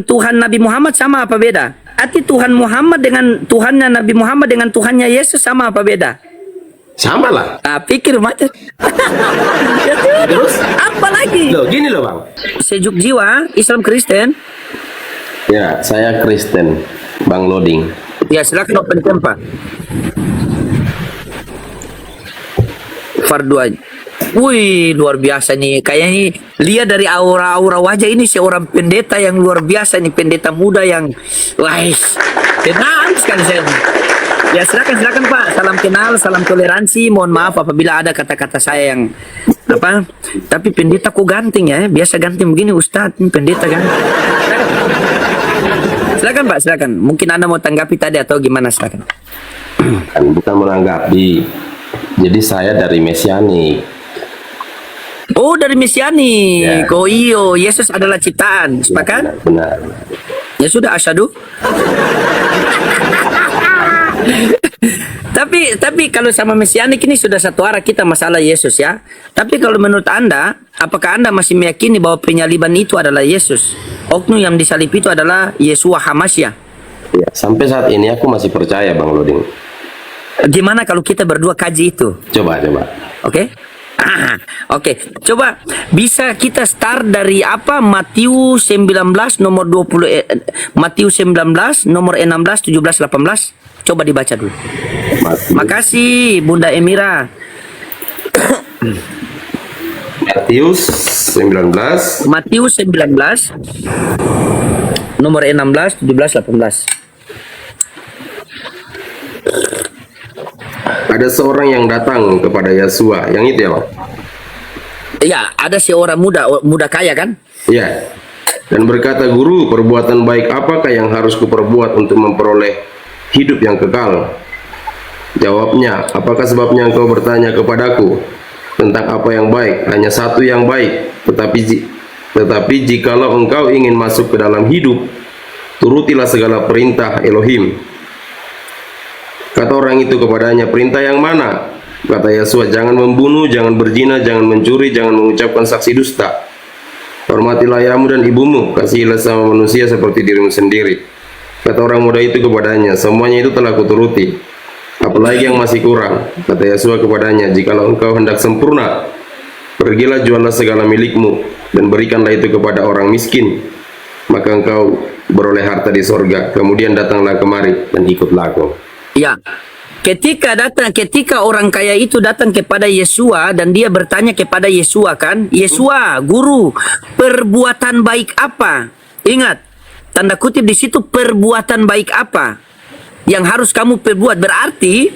Tuhan Nabi Muhammad sama apa beda? Arti Tuhan Muhammad dengan Tuhannya Nabi Muhammad dengan Tuhannya Yesus sama apa beda? Sama lah. Ah, pikir macam. Terus? Apa lagi? Loh, gini loh Bang. Sejuk jiwa, Islam Kristen. Ya, saya Kristen, Bang Loding. Ya, silakan open cam, Pak. Fardu aja. Wih, luar biasa nih. Kayaknya lihat dari aura-aura wajah ini seorang pendeta yang luar biasa nih, pendeta muda yang wah, tenang sekali saya. Ya, silakan Pak. Salam kenal, salam toleransi. Mohon maaf apabila ada kata-kata saya yang apa. Tapi pendeta kok ganteng ya? Biasa ganteng begini Ustadz, ini pendeta kan. Silakan Pak, silakan. Mungkin Anda mau tanggapi tadi atau gimana, silakan. Kan bukan menanggapi. Jadi saya dari Mesianik. Oh, dari Mesianik. Ya. Oh iyo, Yesus adalah ciptaan. Sepakat? Benar. Ya sudah, asyhadu. tapi kalau sama Mesianik ini sudah satu arah kita masalah Yesus ya. Tapi kalau menurut Anda, apakah Anda masih meyakini bahwa penyaliban itu adalah Yesus? Oknum yang disalib itu adalah Yeshua Hamasya. Ya, sampai saat ini aku masih percaya Bang Loding. Gimana kalau kita berdua kaji itu? Coba. Oke? Oke, coba bisa kita start dari apa? Matius 19 nomor 20 Matius 19 nomor 16, 17, 18. Coba dibaca dulu. Makasih Bunda Emira. Matius 19 Matius 19 nomor 16, 17, 18. ada seorang yang datang kepada Yesua, yang itu ya Bang? Ya, ada seorang muda kaya kan? Iya. Dan berkata, Guru, perbuatan baik apakah yang harus kuperbuat untuk memperoleh hidup yang kekal? Jawabnya, apakah sebabnya engkau bertanya kepadaku tentang apa yang baik? Hanya satu yang baik. Tetapi jikalau engkau ingin masuk ke dalam hidup, turutilah segala perintah Elohim. Kata orang itu kepadanya, perintah yang mana? Kata Yesua, jangan membunuh, jangan berzina, jangan mencuri, jangan mengucapkan saksi dusta. Hormatilah ayahmu dan ibumu, kasihilah sama manusia seperti dirimu sendiri. Kata orang muda itu kepadanya, semuanya itu telah kuturuti. Apalagi yang masih kurang? Kata Yesua kepadanya, jikalau engkau hendak sempurna, pergilah jualah segala milikmu dan berikanlah itu kepada orang miskin, maka engkau beroleh harta di sorga. Kemudian datanglah kemari dan ikutlah aku. Ya, ketika orang kaya itu datang kepada Yesua dan dia bertanya kepada Yesua kan, Yesua, Guru, perbuatan baik apa? Ingat, tanda kutip di situ perbuatan baik apa yang harus kamu perbuat. Berarti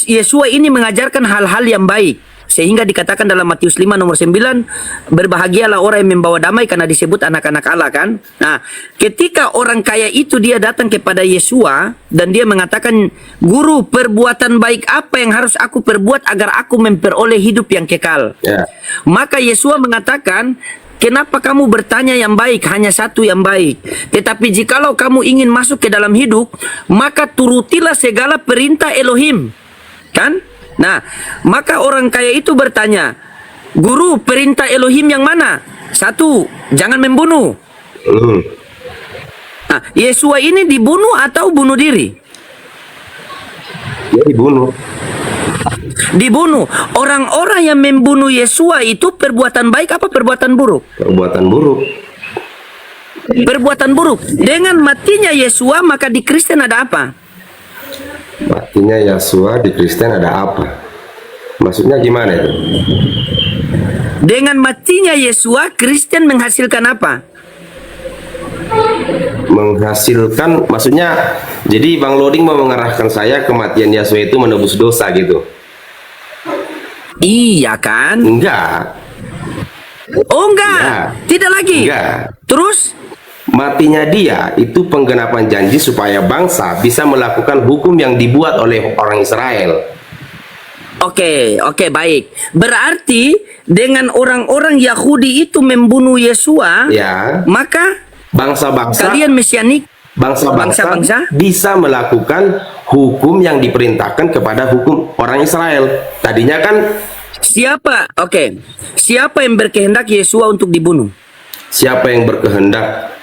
Yesua ini mengajarkan hal-hal yang baik. Sehingga dikatakan dalam Matius 5 nomor 9, berbahagialah orang yang membawa damai karena disebut anak-anak Allah kan. Nah, ketika orang kaya itu dia datang kepada Yesua dan dia mengatakan, Guru, perbuatan baik apa yang harus aku perbuat agar aku memperoleh hidup yang kekal? Ya. Maka Yesua mengatakan, kenapa kamu bertanya yang baik? Hanya satu yang baik. Tetapi jikalau kamu ingin masuk ke dalam hidup, maka turutilah segala perintah Elohim. Kan? Nah, maka orang kaya itu bertanya, Guru, perintah Elohim yang mana? Satu, jangan membunuh. Nah, Yesua ini dibunuh atau bunuh diri? Dia dibunuh. Dibunuh. Orang-orang yang membunuh Yesua itu perbuatan baik apa perbuatan buruk? Perbuatan buruk. Perbuatan buruk. Dengan matinya Yesua, maka di Kristen ada apa? Matinya Yesua di Kristen ada apa? Maksudnya gimana itu? Dengan matinya Yesua, Kristen menghasilkan apa? Menghasilkan, maksudnya, jadi Bang Loding mau mengarahkan saya kematian Yesua itu menebus dosa gitu? Iya kan? Enggak. Oh enggak, Enggak. tidak lagi. Enggak. Terus? Matinya dia itu penggenapan janji supaya bangsa bisa melakukan hukum yang dibuat oleh orang Israel. Oke, baik. Berarti dengan orang-orang Yahudi itu membunuh Yesua, Ya. maka Bangsa-bangsa, kalian Mesianik, bangsa-bangsa bisa melakukan hukum yang diperintahkan kepada hukum orang Israel. Tadinya kan siapa yang berkehendak Yesua untuk dibunuh? siapa yang berkehendak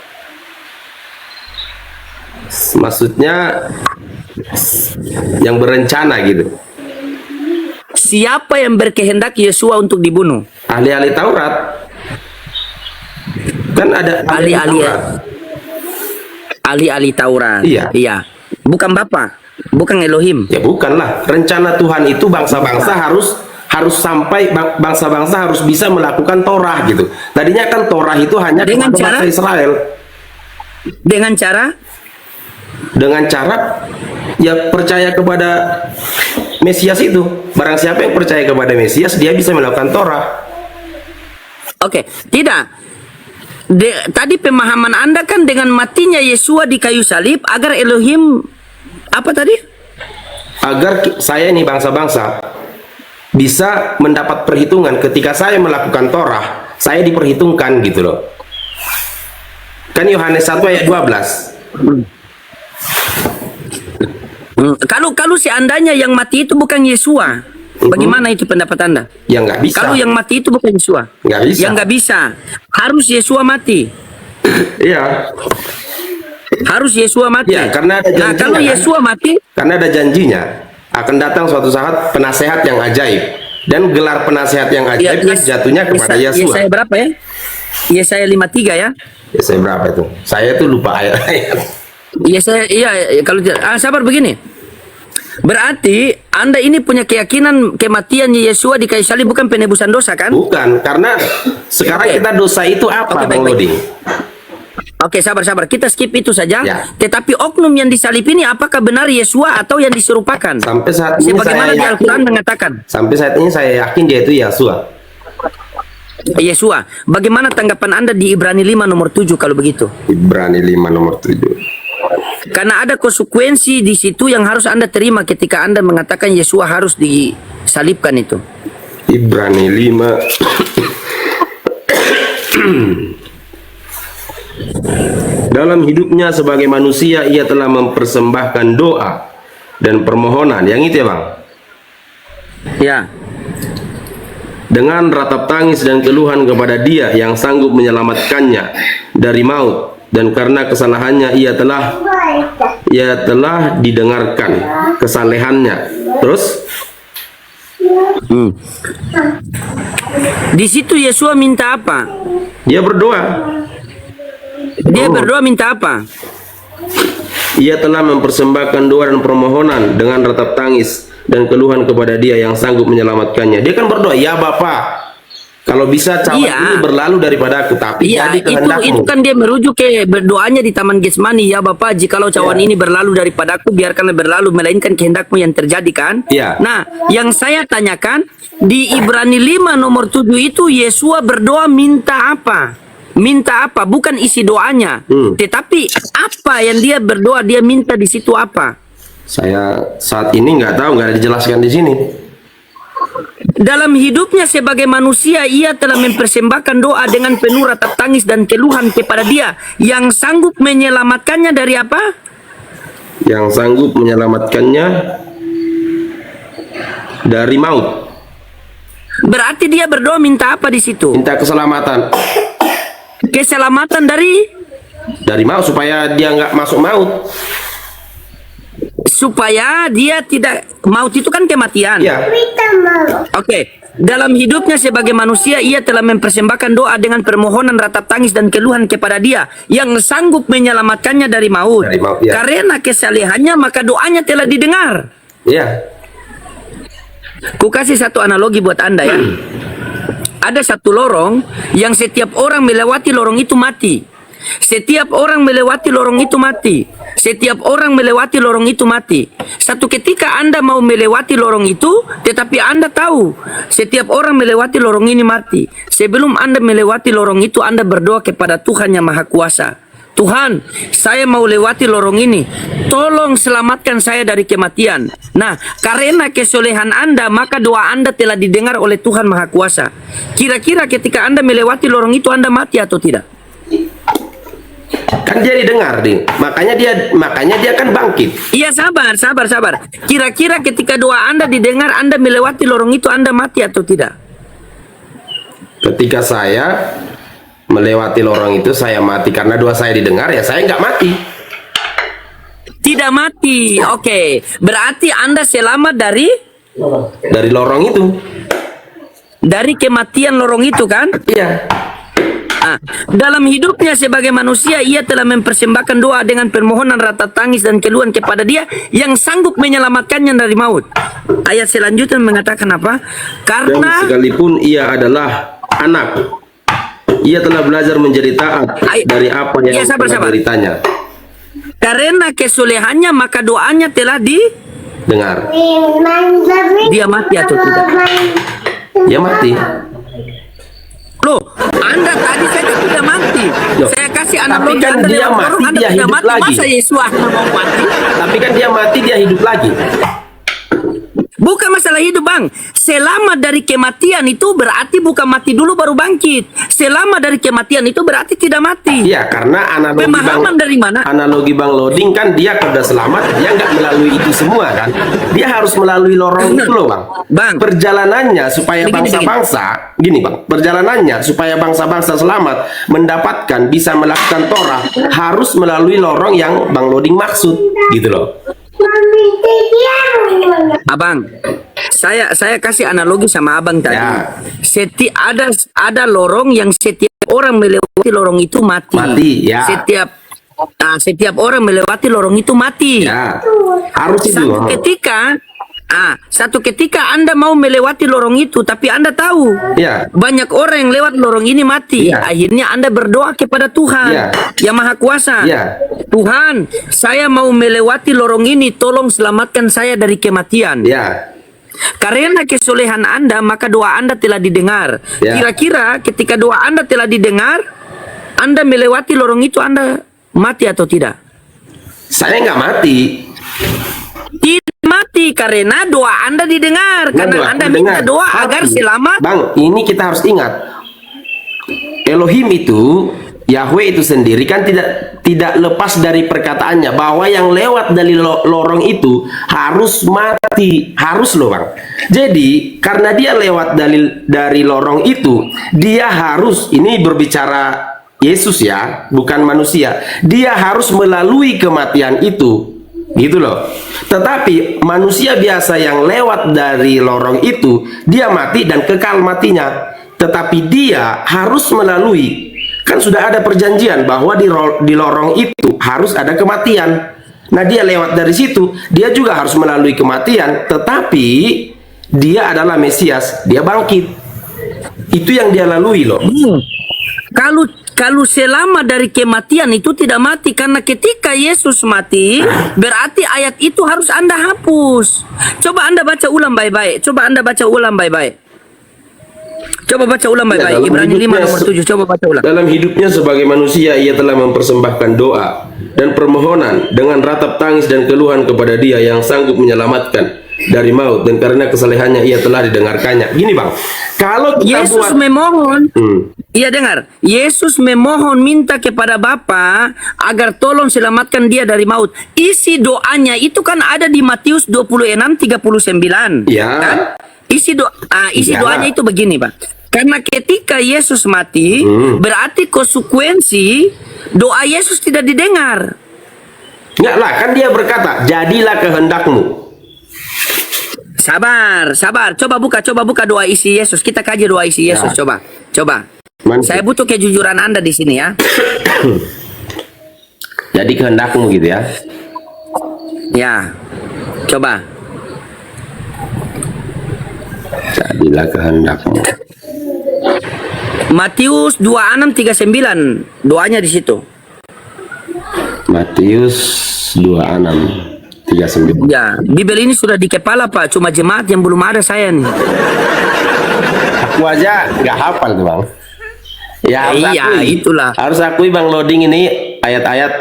Maksudnya yang berencana gitu. Siapa yang berkehendak Yesua untuk dibunuh? Ahli-ahli Taurat. Kan ada Ahli-ahli Taurat. ahli-ahli Taurat. Iya. Iya. Bukan Bapa, bukan Elohim. Ya bukanlah. Rencana Tuhan itu bangsa-bangsa harus sampai bangsa-bangsa harus bisa melakukan Torah gitu. Tadinya kan Torah itu hanya Dengan kepada cara? bangsa Israel. Dengan cara ya percaya kepada Mesias itu. Barang siapa yang percaya kepada Mesias, dia bisa melakukan Torah. Oke, tidak. Tadi pemahaman Anda kan dengan matinya Yesua di kayu salib agar Elohim apa tadi? Agar saya nih bangsa-bangsa bisa mendapat perhitungan ketika saya melakukan Torah, saya diperhitungkan gitu loh. Kan Yohanes 1 ayat 12. Kalau seandainya yang mati itu bukan Yesua, bagaimana itu pendapat Anda? Ya nggak bisa. Kalau yang mati itu bukan Yesua, Nggak bisa. yang nggak bisa, harus Yesua mati. Iya. Harus Yesua mati. Ya, karena ada nah, janjinya, kalau kan? Yesua mati, Karena ada janjinya akan datang suatu saat penasehat yang ajaib, dan gelar penasehat yang ajaib kan jatuhnya kepada Yesua. Yesaya berapa ya? Yesaya 53 ya? Yesaya berapa itu? Saya tuh lupa ayat-ayat. Kalau sabar begini. Berarti Anda ini punya keyakinan kematian Yesua di kayu salib bukan penebusan dosa kan? Bukan, karena sekarang Oke. kita dosa itu apa, Oke, Bang baik-baik. Loding? Oke, sabar. Kita skip itu saja. Ya. Tetapi oknum yang disalib ini apakah benar Yesua atau yang diserupakan? Sampai saat ini Sebagaimana saya di yakin, Al-Quran mengatakan. sampai saat ini saya yakin dia itu Yesua. Yesua. Bagaimana tanggapan Anda di Ibrani 5 nomor 7 kalau begitu? Ibrani 5 nomor 7. Karena ada konsekuensi di situ yang harus Anda terima ketika Anda mengatakan Yesua harus disalibkan itu. Ibrani 5. Dalam hidupnya sebagai manusia ia telah mempersembahkan doa dan permohonan. Yang itu ya, Bang. Ya. Dengan ratap tangis dan keluhan kepada Dia yang sanggup menyelamatkannya dari maut, dan karena kesalahannya ia telah didengarkan kesalehannya. Terus Di situ Yesua minta apa? dia berdoa. Dia berdoa minta apa? Ia telah mempersembahkan doa dan permohonan dengan ratap tangis dan keluhan kepada Dia yang sanggup menyelamatkannya. Dia kan berdoa, ya Bapa, kalau bisa cawan Iya. ini berlalu daripada aku, tapi Iya, jadi kehendakmu. itu kan dia merujuk ke berdoanya di Taman Getsemani. Ya Bapa, jikalau cawan Iya. ini berlalu daripadaku, biarkanlah berlalu, melainkan kehendakmu yang terjadi kan? Iya. Nah, yang saya tanyakan, di Ibrani 5 nomor 7 itu Yesua berdoa minta apa? Minta apa? Bukan isi doanya. Tetapi apa yang dia berdoa, dia minta di situ apa? Saya saat ini nggak tahu, nggak ada dijelaskan di sini. Dalam hidupnya sebagai manusia, ia telah mempersembahkan doa dengan penuh ratap tangis dan keluhan kepada Dia yang sanggup menyelamatkannya dari apa? Yang sanggup menyelamatkannya dari maut. Berarti dia berdoa minta apa di situ? Minta keselamatan Keselamatan dari maut supaya dia nggak masuk maut. supaya dia tidak, maut itu kan kematian. Ya, Oke. Dalam hidupnya sebagai manusia, ia telah mempersembahkan doa dengan permohonan ratap tangis dan keluhan kepada Dia yang sanggup menyelamatkannya dari maut. Dari maut, ya. Karena kesalehannya maka doanya telah didengar. ya. Ku kasih satu analogi buat Anda ya. Ada satu lorong yang setiap orang melewati lorong itu mati. Setiap orang melewati lorong itu mati. Setiap orang melewati lorong itu mati. Satu ketika Anda mau melewati lorong itu, tetapi Anda tahu setiap orang melewati lorong ini mati. Sebelum Anda melewati lorong itu, Anda berdoa kepada Tuhan yang Maha Kuasa. Tuhan, saya mau lewati lorong ini. Tolong selamatkan saya dari kematian. Nah, karena kesolehan Anda, maka doa Anda telah didengar oleh Tuhan Maha Kuasa. Kira-kira ketika Anda melewati lorong itu, Anda mati atau tidak? Kan dia didengar, Ding. Makanya dia kan bangkit. Iya, sabar. Kira-kira ketika doa Anda didengar, Anda melewati lorong itu, Anda mati atau tidak? Ketika saya melewati lorong itu, saya mati karena doa saya didengar, ya saya nggak mati. Tidak mati. Oke. Berarti Anda selamat dari lorong itu. kematian lorong itu kan? Iya. Ah, dalam hidupnya sebagai manusia, ia telah mempersembahkan doa dengan permohonan, rata tangis dan keluhan kepada Dia yang sanggup menyelamatkannya dari maut. Ayat selanjutnya mengatakan apa? Dan Karena sekalipun ia adalah anak, ia telah belajar menjadi taat dari apa yang Iya, sabar. deritanya. karena kesolehannya maka doanya telah Dengar. dia mati atau tidak? Dia mati. Loh, Anda tadi saja tidak mati. Loh, Saya kasih tapi analogi kan Anda dia lewat mati, lorong, Anda dia tidak hidup mati. lagi. Masa Yesus mau mati? Tapi kan dia mati, dia hidup lagi. Bukan masalah hidup, Bang. Selamat dari kematian itu berarti bukan mati dulu baru bangkit. Selamat dari kematian itu berarti tidak mati. Iya, karena Pemahaman dari mana? analogi Bang Loding kan dia sudah selamat, dia nggak melalui itu semua kan. Dia harus melalui lorong itu loh, Bang. Bang. Perjalanannya supaya Begini. bangsa-bangsa, gini Bang, perjalanannya supaya bangsa-bangsa selamat, mendapatkan, bisa melakukan Torah, harus melalui lorong yang Bang Loding maksud, gitu loh. Abang, saya kasih analogi sama Abang tadi. Ya. Ada lorong yang setiap orang melewati lorong itu mati. Mati, ya. Setiap orang melewati lorong itu mati. Ya, harus itu. Satu ketika Anda mau melewati lorong itu, tapi Anda tahu Ya. banyak orang yang lewat lorong ini mati. Ya. Akhirnya Anda berdoa kepada Tuhan Ya. yang Maha Kuasa. Ya. Tuhan, saya mau melewati lorong ini, tolong selamatkan saya dari kematian. Ya. Karena kesolehan Anda, maka doa Anda telah didengar. Ya. Kira-kira ketika doa Anda telah didengar, Anda melewati lorong itu, Anda mati atau tidak? Saya nggak mati. Tidak mati karena doa Anda didengar. Nah, Karena doa Anda didengar. minta doa Tapi, agar selamat. Bang, ini kita harus ingat. Elohim itu, Yahweh itu sendiri kan tidak lepas dari perkataannya bahwa yang lewat dari lorong itu harus mati, harus loh Bang. Jadi karena dia lewat dari lorong itu, dia harus, ini berbicara Yesus ya, bukan manusia. Dia harus melalui kematian itu. Gitu loh. Tetapi manusia biasa yang lewat dari lorong itu, dia mati dan kekal matinya. Tetapi dia harus melalui, kan sudah ada perjanjian bahwa di lorong itu harus ada kematian. Nah, dia lewat dari situ, dia juga harus melalui kematian, tetapi dia adalah Mesias, dia bangkit. Itu yang dia lalui loh. Kalau selama dari kematian itu tidak mati, karena ketika Yesus mati berarti ayat itu harus Anda hapus. Coba Anda baca ulang baik-baik. Coba baca ulang baik-baik. Ya, Ibrani 5 nomor 7. Coba baca ulang. Dalam hidupnya sebagai manusia, ia telah mempersembahkan doa dan permohonan dengan ratap tangis dan keluhan kepada Dia yang sanggup menyelamatkan dari maut, dan karena kesalehannya ia telah didengarkannya. Gini Bang, kalau kita Yesus buat memohon, iya dengar, Yesus memohon minta kepada Bapa agar tolong selamatkan dia dari maut. Isi doanya itu kan ada di Matius 26:39. Ya. Kan? Isi Ya. doanya itu begini, Pak. Karena ketika Yesus mati, berarti konsekuensi doa Yesus tidak didengar. enggak lah, kan dia berkata, jadilah kehendakmu. Sabar. Coba buka doa isi Yesus. Kita kaji doa isi Yesus. Ya. Coba. Mantap. Saya butuh kejujuran Anda di sini ya. Jadi kehendakmu gitu ya. Ya. Coba. Jadilah kehendakmu. Matius 26:39. Doanya di situ. Matius 26:39. Ya, Bibel ini sudah di kepala Pak. Cuma jemaat yang belum ada saya nih. Aku aja nggak hafal tuh Bang. Ya harus Iya, akui. itulah. Harus akui Bang Loding ini ayat-ayat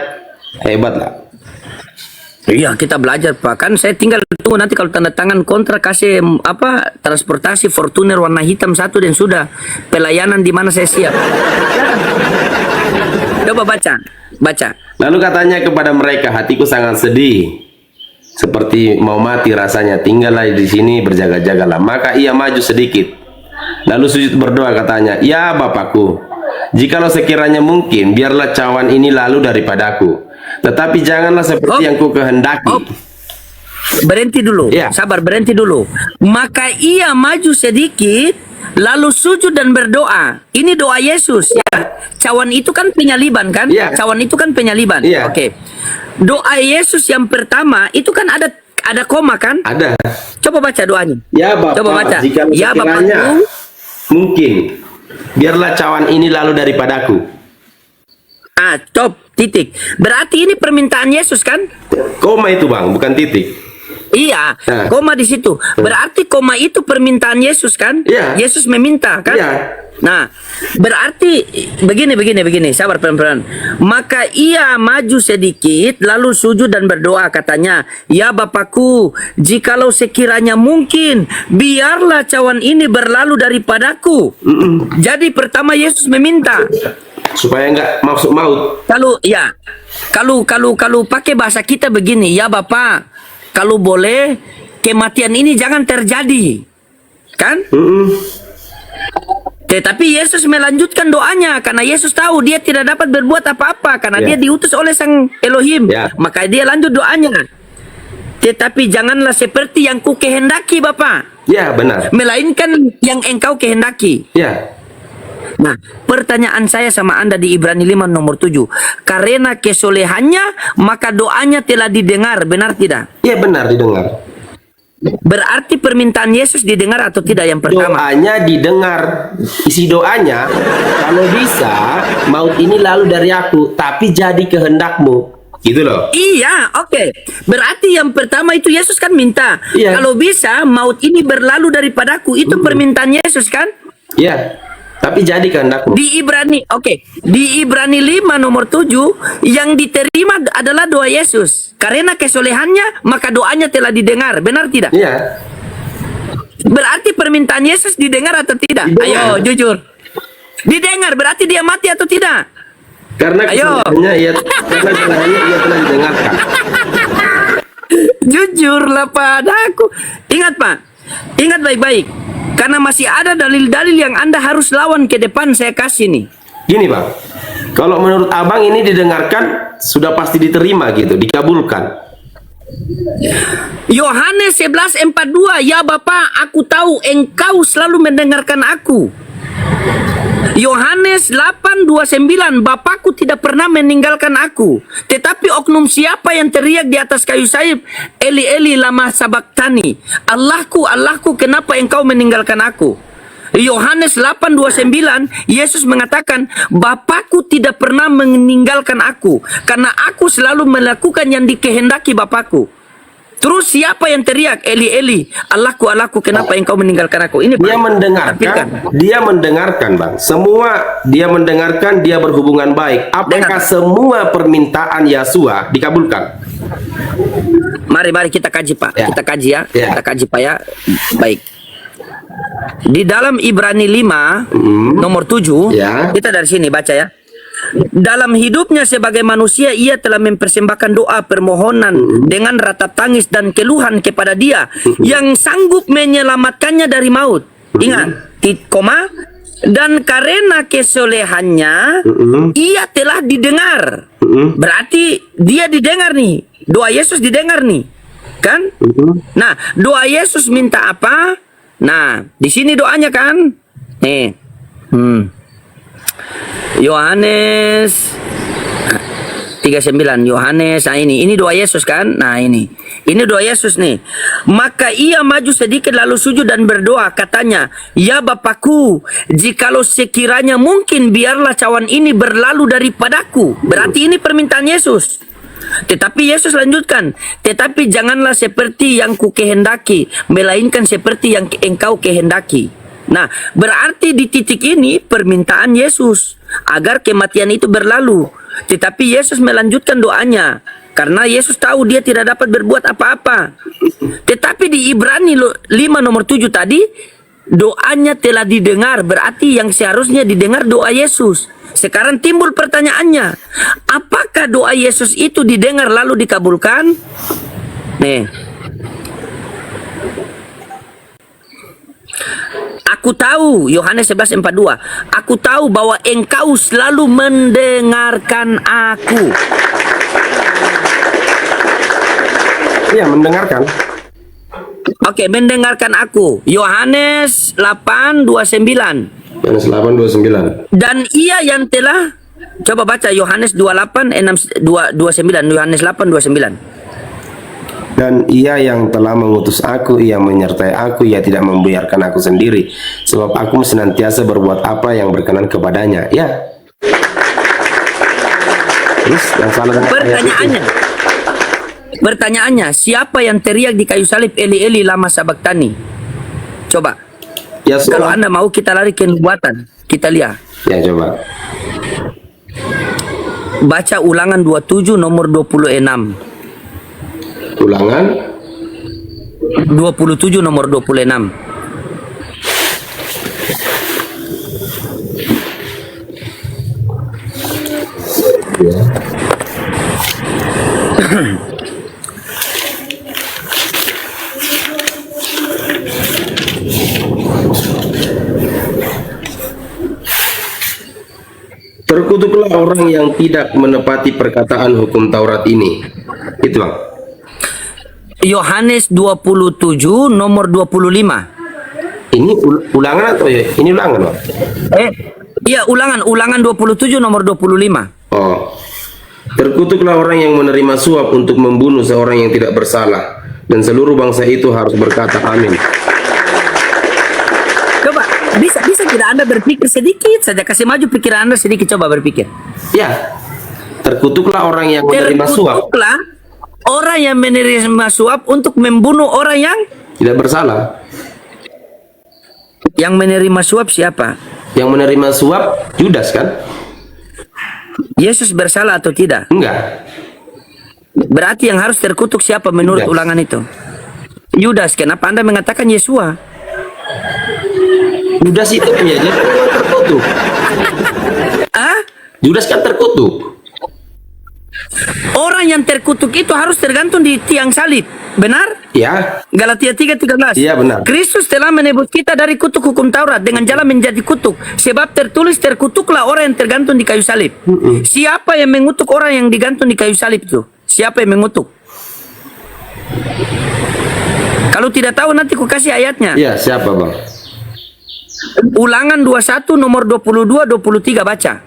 hebat lah. Iya, kita belajar Pak. Kan saya tinggal tunggu nanti kalau tanda tangan kontrak kasih transportasi Fortuner warna hitam 1 dan sudah pelayanan di mana saya siap. Coba baca. Lalu katanya kepada mereka, hatiku sangat sedih, seperti mau mati rasanya. Tinggallah di sini, berjaga-jagalah. Maka ia maju sedikit, lalu sujud berdoa, katanya, ya Bapakku, jikalau sekiranya mungkin, biarlah cawan ini lalu daripadaku. Tetapi janganlah seperti yang ku kehendaki. Oh. Berhenti dulu, Ya. sabar, berhenti dulu. Maka ia maju sedikit, lalu sujud dan berdoa. Ini doa Yesus. Ya. Cawan itu kan penyaliban kan? Ya. Cawan itu kan penyaliban. Ya. Oke. Doa Yesus yang pertama itu kan ada koma kan? Ada. Coba baca doanya. Ya Bapa, Coba baca. jika Ya sekiranya Bapakku, mungkin, biarlah cawan ini lalu daripadaku. stop, titik. Berarti ini permintaan Yesus kan? Koma itu Bang, bukan titik. Iya, Nah. koma di situ. Berarti koma itu permintaan Yesus kan? Iya. Yesus meminta kan? Iya. Nah, berarti begini, sabar pelan-pelan. Maka ia maju sedikit, lalu sujud dan berdoa, katanya, ya Bapakku, jikalau sekiranya mungkin, biarlah cawan ini berlalu daripadaku. Jadi pertama Yesus meminta. Supaya enggak masuk maut. Kalau pakai bahasa kita begini, ya Bapak, kalau boleh kematian ini jangan terjadi, kan? Tetapi Yesus melanjutkan doanya karena Yesus tahu dia tidak dapat berbuat apa-apa karena Ya. dia diutus oleh Sang Elohim. Ya. Maka dia lanjut doanya. Tetapi janganlah seperti yang ku kehendaki, Bapak, Ya, benar. melainkan yang engkau kehendaki. Ya. Nah, pertanyaan saya sama Anda di Ibrani 5 nomor 7. Karena kesolehannya, maka doanya telah didengar. Benar tidak? Ya, benar didengar. Berarti permintaan Yesus didengar atau tidak yang pertama? Doanya didengar. Isi doanya, kalau bisa maut ini lalu dari aku, tapi jadi kehendakmu. Gitu loh. Iya, oke. Berarti yang pertama itu Yesus kan minta. Iya. Kalau bisa maut ini berlalu daripadaku. Itu permintaan Yesus kan? Ya. Tapi jadi kehendakmu. Di Ibrani 5 nomor 7 yang diterima adalah doa Yesus. Karena kesolehannya maka doanya telah didengar. Benar tidak? Iya. Berarti permintaan Yesus didengar atau tidak? Didengar. Ayo jujur. Didengar berarti dia mati atau tidak? Karena Ayo. kesalahannya ia telah didengarkan. Jujurlah padaku. Ingat Pak, ingat baik-baik. Karena masih ada dalil-dalil yang Anda harus lawan ke depan saya kasih nih. Gini Bang, kalau menurut Abang ini didengarkan, sudah pasti diterima gitu, dikabulkan. Yohanes 11:42, ya Bapa, aku tahu engkau selalu mendengarkan aku. Yohanes 8:29, Bapakku tidak pernah meninggalkan aku. Tetapi oknum siapa yang teriak di atas kayu salib, Eli Eli lama sabaktani, Allahku, Allahku, kenapa engkau meninggalkan aku? Yohanes 8:29, Yesus mengatakan, Bapakku tidak pernah meninggalkan aku, karena aku selalu melakukan yang dikehendaki Bapakku. Terus siapa yang teriak, Eli Eli, Allahku, Allahku, kenapa engkau meninggalkan aku? Ini Dia Pak. mendengarkan, dia mendengarkan Bang. Semua dia mendengarkan, dia berhubungan baik. Apakah semua permintaan Yesua dikabulkan? Mari kita kaji Pak. Ya. Kita kaji ya. Ya. Kita kaji Pak ya. Baik. Di dalam Ibrani 5 nomor 7, Ya. kita dari sini baca ya. Dalam hidupnya sebagai manusia ia telah mempersembahkan doa permohonan dengan ratap tangis dan keluhan kepada Dia yang sanggup menyelamatkannya dari maut. Ingat, koma, dan karena kesolehannya ia telah didengar. Berarti dia didengar nih. Doa Yesus didengar nih. Kan? Nah, doa Yesus minta apa? Nah, di sini doanya kan? Nih. Yohanes 39, Yohanes, nah ini doa Yesus kan? Nah ini doa Yesus nih. Maka ia maju sedikit lalu sujud dan berdoa, katanya, ya Bapakku, jikalau sekiranya mungkin biarlah cawan ini berlalu daripadaku. Berarti ini permintaan Yesus. Tetapi Yesus lanjutkan, tetapi janganlah seperti yang ku kehendaki, melainkan seperti yang engkau kehendaki. Nah, berarti di titik ini permintaan Yesus agar kematian itu berlalu. Tetapi Yesus melanjutkan doanya karena Yesus tahu dia tidak dapat berbuat apa-apa. Tetapi di Ibrani 5 nomor 7 tadi, doanya telah didengar, berarti yang seharusnya didengar doa Yesus. Sekarang timbul pertanyaannya, apakah doa Yesus itu didengar lalu dikabulkan? Nih, aku tahu, Yohanes 11:42, aku tahu bahwa engkau selalu mendengarkan aku. Iya, mendengarkan. Oke, mendengarkan aku. Yohanes 8:29. Yohanes 8:29. Dan ia yang telah, coba baca Yohanes 28:29. Yohanes 8:29. Dan ia yang telah mengutus aku, ia menyertai aku, ia tidak membiarkan aku sendiri, sebab aku senantiasa berbuat apa yang berkenan kepadanya. Ya. Terus yang salah dengan ayat itu? Pertanyaannya, siapa yang teriak di kayu salib, Eli Eli lama sabaktani? Coba. Yesua. Kalau Anda mau, kita lari ke nubuatan. Kita lihat. Ya, coba. Baca Ulangan 27 nomor 26. Ulangan 27 nomor 26. ya. Terkutuklah orang yang tidak menepati perkataan hukum Taurat ini. Itu, Bang. Yohanes 27 nomor 25. Ini ulangan atau ya? Ini ulangan, Bang? Iya, ulangan 27 nomor 25. Oh. Terkutuklah orang yang menerima suap untuk membunuh seorang yang tidak bersalah, dan seluruh bangsa itu harus berkata amin. Coba, bisa tidak Anda berpikir sedikit saja, kasih maju pikiran Anda sedikit, coba berpikir. Ya. Terkutuklah orang yang menerima suap. Terkutuklah orang yang menerima suap untuk membunuh orang yang Tidak bersalah. Yang menerima suap siapa? Yang menerima suap Yudas, kan? Yesus bersalah atau tidak? Enggak. Berarti yang harus terkutuk siapa menurut Yudas. ulangan itu? Yudas. Kenapa Anda mengatakan Yesua? Yudas itu ya, dia terkutuk. Ah? Yudas kan terkutuk. Orang yang terkutuk itu harus tergantung di tiang salib. Benar? Ya. Galatia 3:13. Iya, benar. Kristus telah menebus kita dari kutuk hukum Taurat dengan jalan menjadi kutuk. Sebab tertulis, terkutuklah orang yang tergantung di kayu salib. Siapa yang mengutuk orang yang digantung di kayu salib itu? Siapa yang mengutuk? Kalau tidak tahu nanti ku kasih ayatnya. Iya, siapa, Bang? Ulangan 21 nomor 22-23 baca.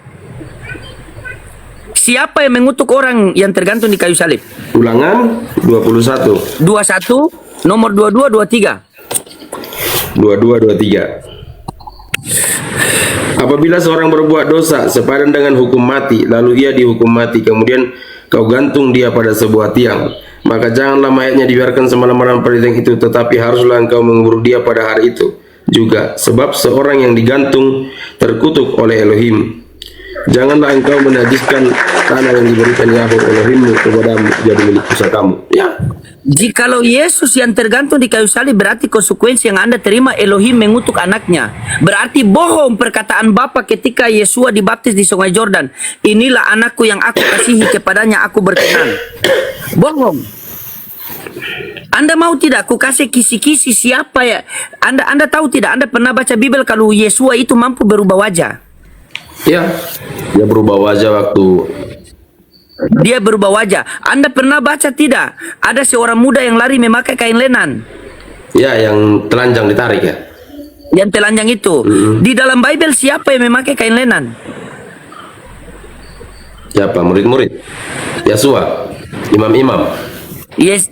Siapa yang mengutuk orang yang tergantung di kayu salib? Ulangan 21. 21 nomor 22-23. 22-23. Apabila seorang berbuat dosa sepadan dengan hukum mati, lalu ia dihukum mati, kemudian kau gantung dia pada sebuah tiang, maka janganlah mayatnya dibiarkan semalam-malam pada tiang itu, tetapi haruslah engkau mengurung dia pada hari itu juga, sebab seorang yang digantung terkutuk oleh Elohim. Janganlah engkau menajiskan tanah yang diberikan Yahweh Elohimmu kepadamu jadi milik pusakamu. Ya. Jikalau Yesus yang tergantung di kayu salib, berarti konsekuensi yang Anda terima Elohim mengutuk anaknya. Berarti bohong perkataan Bapa ketika Yesua dibaptis di Sungai Jordan. Inilah anakku yang aku kasihi, kepadanya aku berkenan. Bohong. Anda mau tidak aku kasih kisi-kisi siapa ya? Anda tahu tidak? Anda pernah baca Bible kalau Yesua itu mampu berubah wajah? Ya. Dia berubah wajah waktu Dia berubah wajah. Anda pernah baca tidak? Ada seorang muda yang lari memakai kain lenan. ya yang telanjang ditarik ya. Yang telanjang itu. Di dalam Bible siapa yang memakai kain lenan? Siapa? Murid-murid. Yesua. Imam-imam. Yes.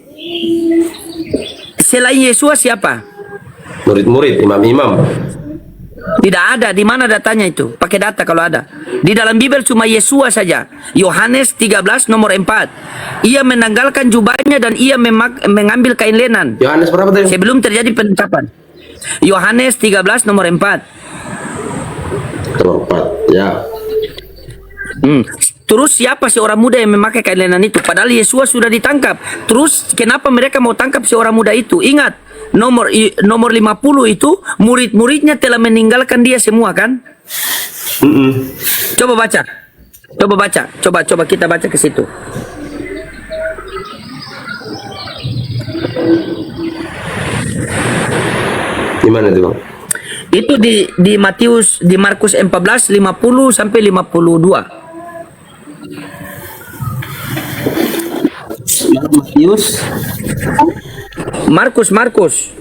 Selain Yesua siapa? Murid-murid, imam-imam. Tidak ada. Di mana datanya itu? Pakai data kalau ada. Di dalam Bible cuma Yesua saja. Yohanes 13 nomor 4. Ia menanggalkan jubahnya dan ia mengambil kain lenan. Yohanes berapa tadi? Sebelum terjadi penetapan. Yohanes 13 nomor 4. Nomor 4. Ya. Terus siapa seorang muda yang memakai kain lenan itu? Padahal Yesua sudah ditangkap. Terus kenapa mereka mau tangkap seorang muda itu? Ingat, nomor 50 itu murid-muridnya telah meninggalkan dia semua, kan? Coba baca. Coba kita baca ke situ. Gimana itu, Bang? Itu di Matius, di Markus 14 50 sampai 52. Matius Markus 14 50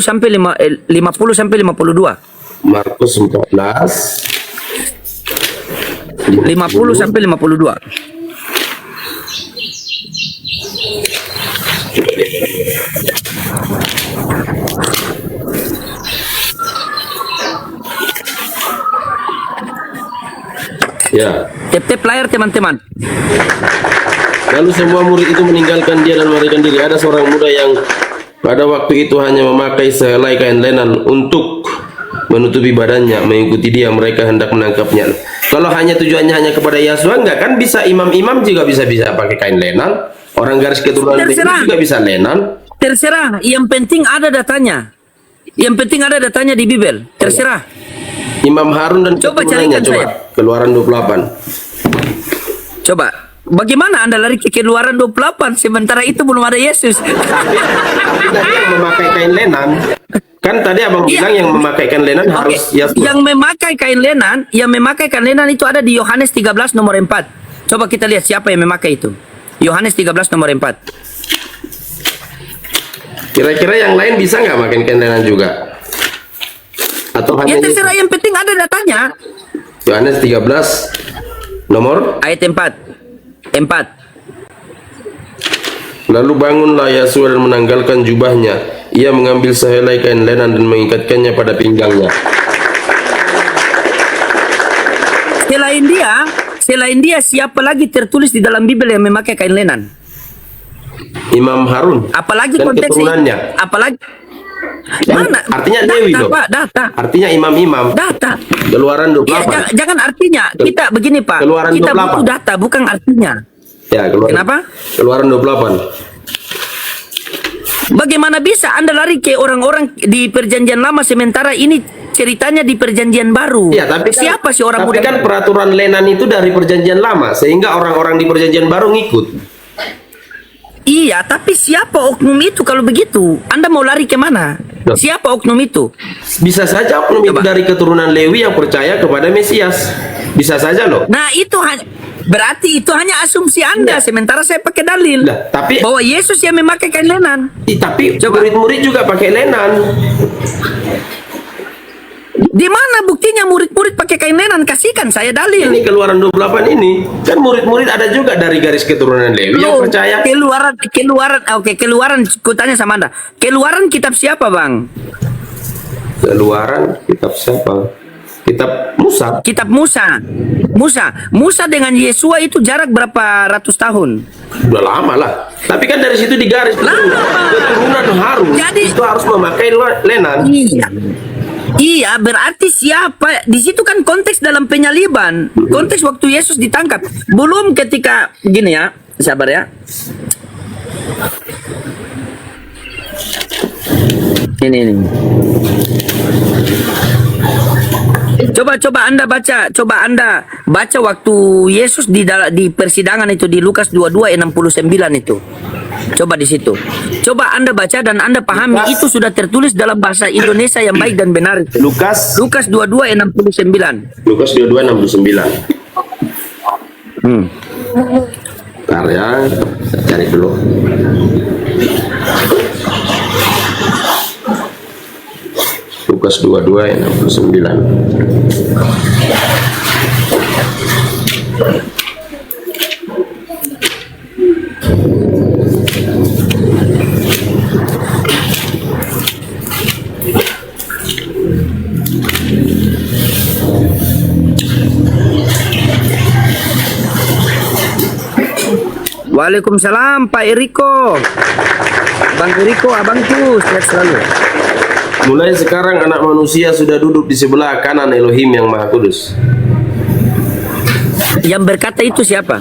sampai 50 sampai 52. Markus 14 50 sampai 52. Ya. Tep-tep layar teman-teman. Lalu semua murid itu meninggalkan dia dan melarikan diri. Ada seorang muda yang pada waktu itu hanya memakai sehelai kain lenan untuk menutupi badannya. Mengikuti dia, mereka hendak menangkapnya. Kalau hanya tujuannya hanya kepada Yahshua, enggak kan bisa imam-imam juga bisa pakai kain lenan. Orang garis keturunan Lewi juga bisa lenan. Terserah, yang penting ada datanya. Yang penting ada datanya di Bible. Terserah. Imam Harun dan Coba keturunannya, carikan coba. saya. Keluaran 28. Coba. Bagaimana Anda lari ke Keluaran 28 sementara itu belum ada Yesus? Tapi tadi yang memakai kain lenan, kan tadi abang Iya. bilang yang memakai kain lenan Oke. harus Yahshua. Yang memakai kain lenan itu ada di Yohanes 13 nomor 4. Coba kita lihat siapa yang memakai itu. Yohanes 13 nomor 4. Kira-kira yang lain bisa nggak makan kain lenan juga? Atau Ya hanya terserah, yang penting ada datanya. Yohanes 13 nomor? Ayat 4. 4. Lalu bangunlah Yahshua dan menanggalkan jubahnya. Ia mengambil sehelai kain lenan dan mengikatkannya pada pinggangnya. Selain dia siapa lagi tertulis di dalam Bible yang memakai kain lenan? Imam Harun Apalagi dan konteksnya? keturunannya. Apalagi Dan mana? artinya Lewi Data, dong. Pak, data. Artinya imam-imam. Data. Keluaran Iya, 28. jangan artinya. Kita begini, Pak. Keluaran Kita 28. butuh data, bukan artinya. Ya, keluaran. Kenapa? Keluaran 28. Bagaimana bisa Anda lari ke orang-orang di perjanjian lama sementara ini ceritanya di perjanjian baru? Ya, tapi kan, siapa sih orang tapi muda? kan peraturan lenan itu dari perjanjian lama sehingga orang-orang di perjanjian baru ngikut. Iya, tapi siapa oknum itu kalau begitu? Anda mau lari kemana? Loh. Siapa oknum itu? Bisa saja oknum itu Coba. dari keturunan Lewi yang percaya kepada Mesias. Bisa saja loh. Nah, itu berarti itu hanya asumsi Anda. Ya. Sementara saya pakai dalil Lah, tapi bahwa Yesus yang memakai kain lenan. tapi Coba. murid-murid juga pakai lenan. Di mana buktinya murid-murid pakai kain lenan? Kasihkan saya dalil. Ini keluaran 28 ini kan murid-murid ada juga dari garis keturunan Lewi yang Loh, percaya. keluaran, kutanya sama Anda. Keluaran kitab siapa, Bang? Keluaran kitab siapa? Kitab Musa. Kitab Musa dengan Yesua itu jarak berapa ratus tahun? Udah lama lah. Tapi kan dari situ digaris keturunan Harun Jadi- itu harus memakai lenan. Iya, berarti siapa? Di situ kan konteks dalam penyaliban, konteks waktu Yesus ditangkap. Belum ketika gini ya, sabar ya. Ini. Coba Anda baca waktu Yesus di persidangan itu di Lukas 22:69 itu. Coba di situ. Coba Anda baca dan Anda pahami Lukas. itu sudah tertulis dalam bahasa Indonesia yang baik dan benar itu. Lukas Lukas 22:69. Lukas 22:69. Hmm. Bentar ya, saya cari dulu. Lukas 22:69. Waalaikumsalam Pak Eriko. Bang Eriko, abangku sehat selalu. Mulai sekarang anak manusia sudah duduk di sebelah kanan Elohim yang Maha Kudus. Yang berkata itu siapa?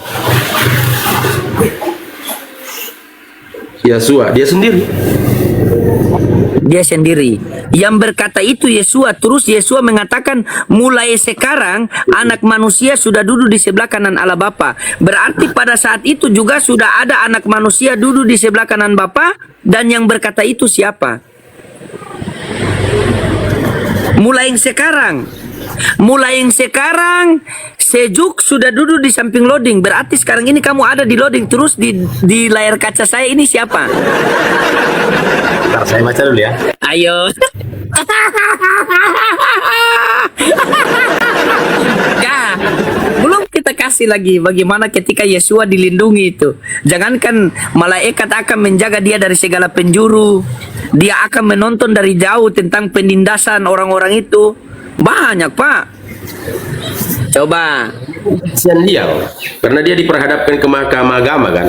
Yahshua, dia sendiri. Dia sendiri. Yang berkata itu Yesua. Terus Yesua mengatakan mulai sekarang anak manusia sudah duduk di sebelah kanan Allah Bapa. Berarti pada saat itu juga sudah ada anak manusia duduk di sebelah kanan Bapa. Dan yang berkata itu siapa? Mulai yang sekarang Sejuk sudah duduk di samping loading. Berarti sekarang ini kamu ada di loading. Terus di layar kaca saya ini siapa? Bentar, saya baca dulu ya. Ayo. Ya, belum kita kasih lagi bagaimana ketika Yesua dilindungi itu. Jangankan malaikat akan menjaga dia dari segala penjuru. Dia akan menonton dari jauh tentang penindasan orang-orang itu. Banyak, Pak. Coba. Kasihan dia, karena dia diperhadapkan ke mahkamah agama kan.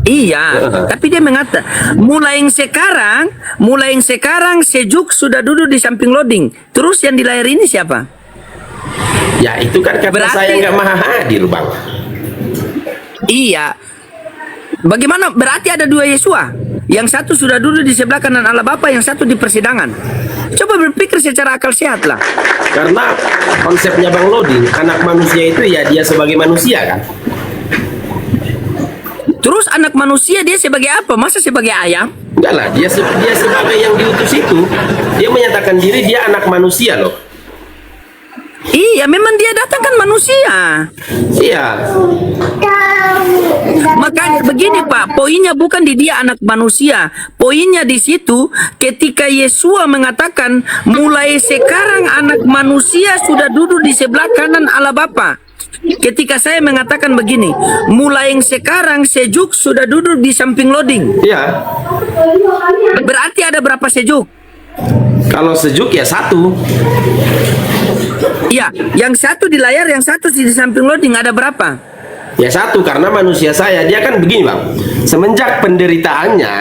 Iya, tapi dia mengatakan mulai sekarang Sejuk sudah duduk di samping loading. Terus yang di layar ini siapa? Ya itu kan kata Berarti- saya nggak maha hadir, Bang. Iya. Bagaimana? Berarti ada dua Yesua. Yang satu sudah duduk di sebelah kanan Allah Bapa, yang satu di persidangan. Coba berpikir secara akal sehat lah. Karena konsepnya Bang Lodi, anak manusia itu ya dia sebagai manusia kan. Terus anak manusia dia sebagai apa? Masa sebagai ayam? Enggak lah, dia sebagai yang diutus itu, dia menyatakan diri dia anak manusia loh. Iya, memang dia datang kan manusia. Iya. Makanya begini Pak, poinnya bukan di dia anak manusia. Poinnya di situ ketika Yesua mengatakan mulai sekarang anak manusia sudah duduk di sebelah kanan Allah Bapa. Ketika saya mengatakan begini, mulai sekarang Sejuk sudah duduk di samping loading. Iya. Berarti ada berapa Sejuk? Kalau sejuk ya satu. Iya, yang satu di layar, yang satu di samping loading, ada berapa? Ya satu, karena manusia saya, dia kan begini Bang. Semenjak penderitaannya,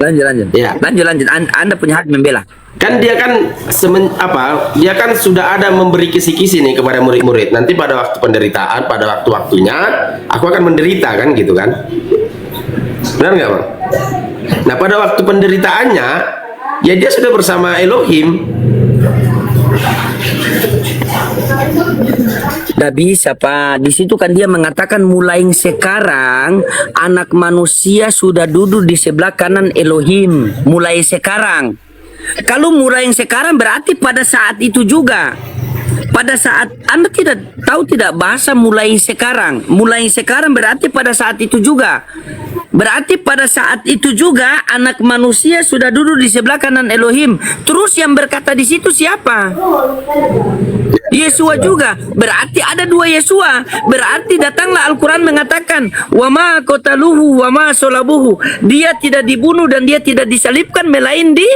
Lanjut. Ya. Lanjut. Anda punya hak membela. kan dia kan dia kan sudah ada memberi kisi-kisi nih kepada murid-murid. Nanti pada waktu penderitaan, pada waktu-waktunya, aku akan menderita kan gitu kan. Benar nggak Bang? Nah pada waktu penderitaannya, ya dia sudah bersama Elohim. Nggak bisa Pak. Di situ kan dia mengatakan mulai sekarang anak manusia sudah duduk di sebelah kanan Elohim. Mulai sekarang. Kalau mulai sekarang berarti pada saat itu juga. Pada saat Anda tidak tahu tidak bahasa mulai sekarang. Mulai sekarang berarti pada saat itu juga. Berarti pada saat itu juga anak manusia sudah duduk di sebelah kanan Elohim. Terus yang berkata di situ siapa? Yesua juga. Berarti ada dua Yesua. Berarti datanglah Al-Quran mengatakan wama qataluhu wama solabuhu. Dia tidak dibunuh dan dia tidak disalibkan, melain di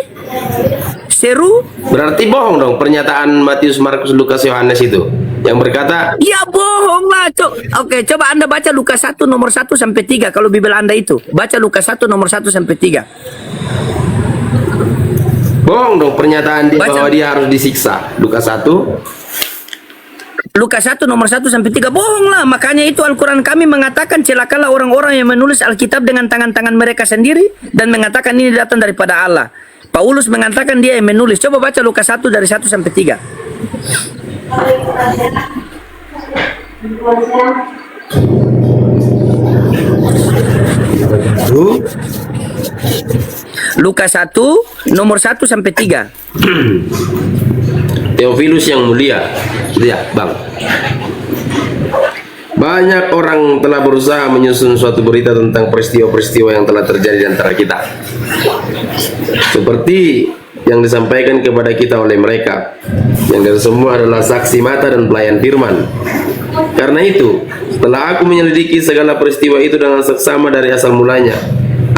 seru. Berarti bohong dong pernyataan Matius, Markus, Lukas, Yohanes itu yang berkata, Ya bohong lah. Oke, coba Anda baca Lukas 1 nomor 1 sampai 3 kalau Bibel Anda itu. Baca Lukas 1 nomor 1 sampai 3. bohong dong pernyataan dia Baca. bahwa dia harus disiksa. Lukas 1. Lukas 1 nomor 1 sampai 3. Bohong lah. Makanya itu Al-Quran kami mengatakan celakalah orang-orang yang menulis Alkitab dengan tangan-tangan mereka sendiri dan mengatakan ini datang daripada Allah. Paulus mengatakan dia yang menulis. Coba baca Lukas 1 dari 1 sampai 3. Lukas 1 nomor 1 sampai 3. Theophilus yang mulia, ya Bang. Banyak orang telah berusaha menyusun suatu berita tentang peristiwa-peristiwa yang telah terjadi di antara kita, seperti yang disampaikan kepada kita oleh mereka, yang dari semua adalah saksi mata dan pelayan firman. Karena itu, setelah aku menyelidiki segala peristiwa itu dengan seksama dari asal mulanya,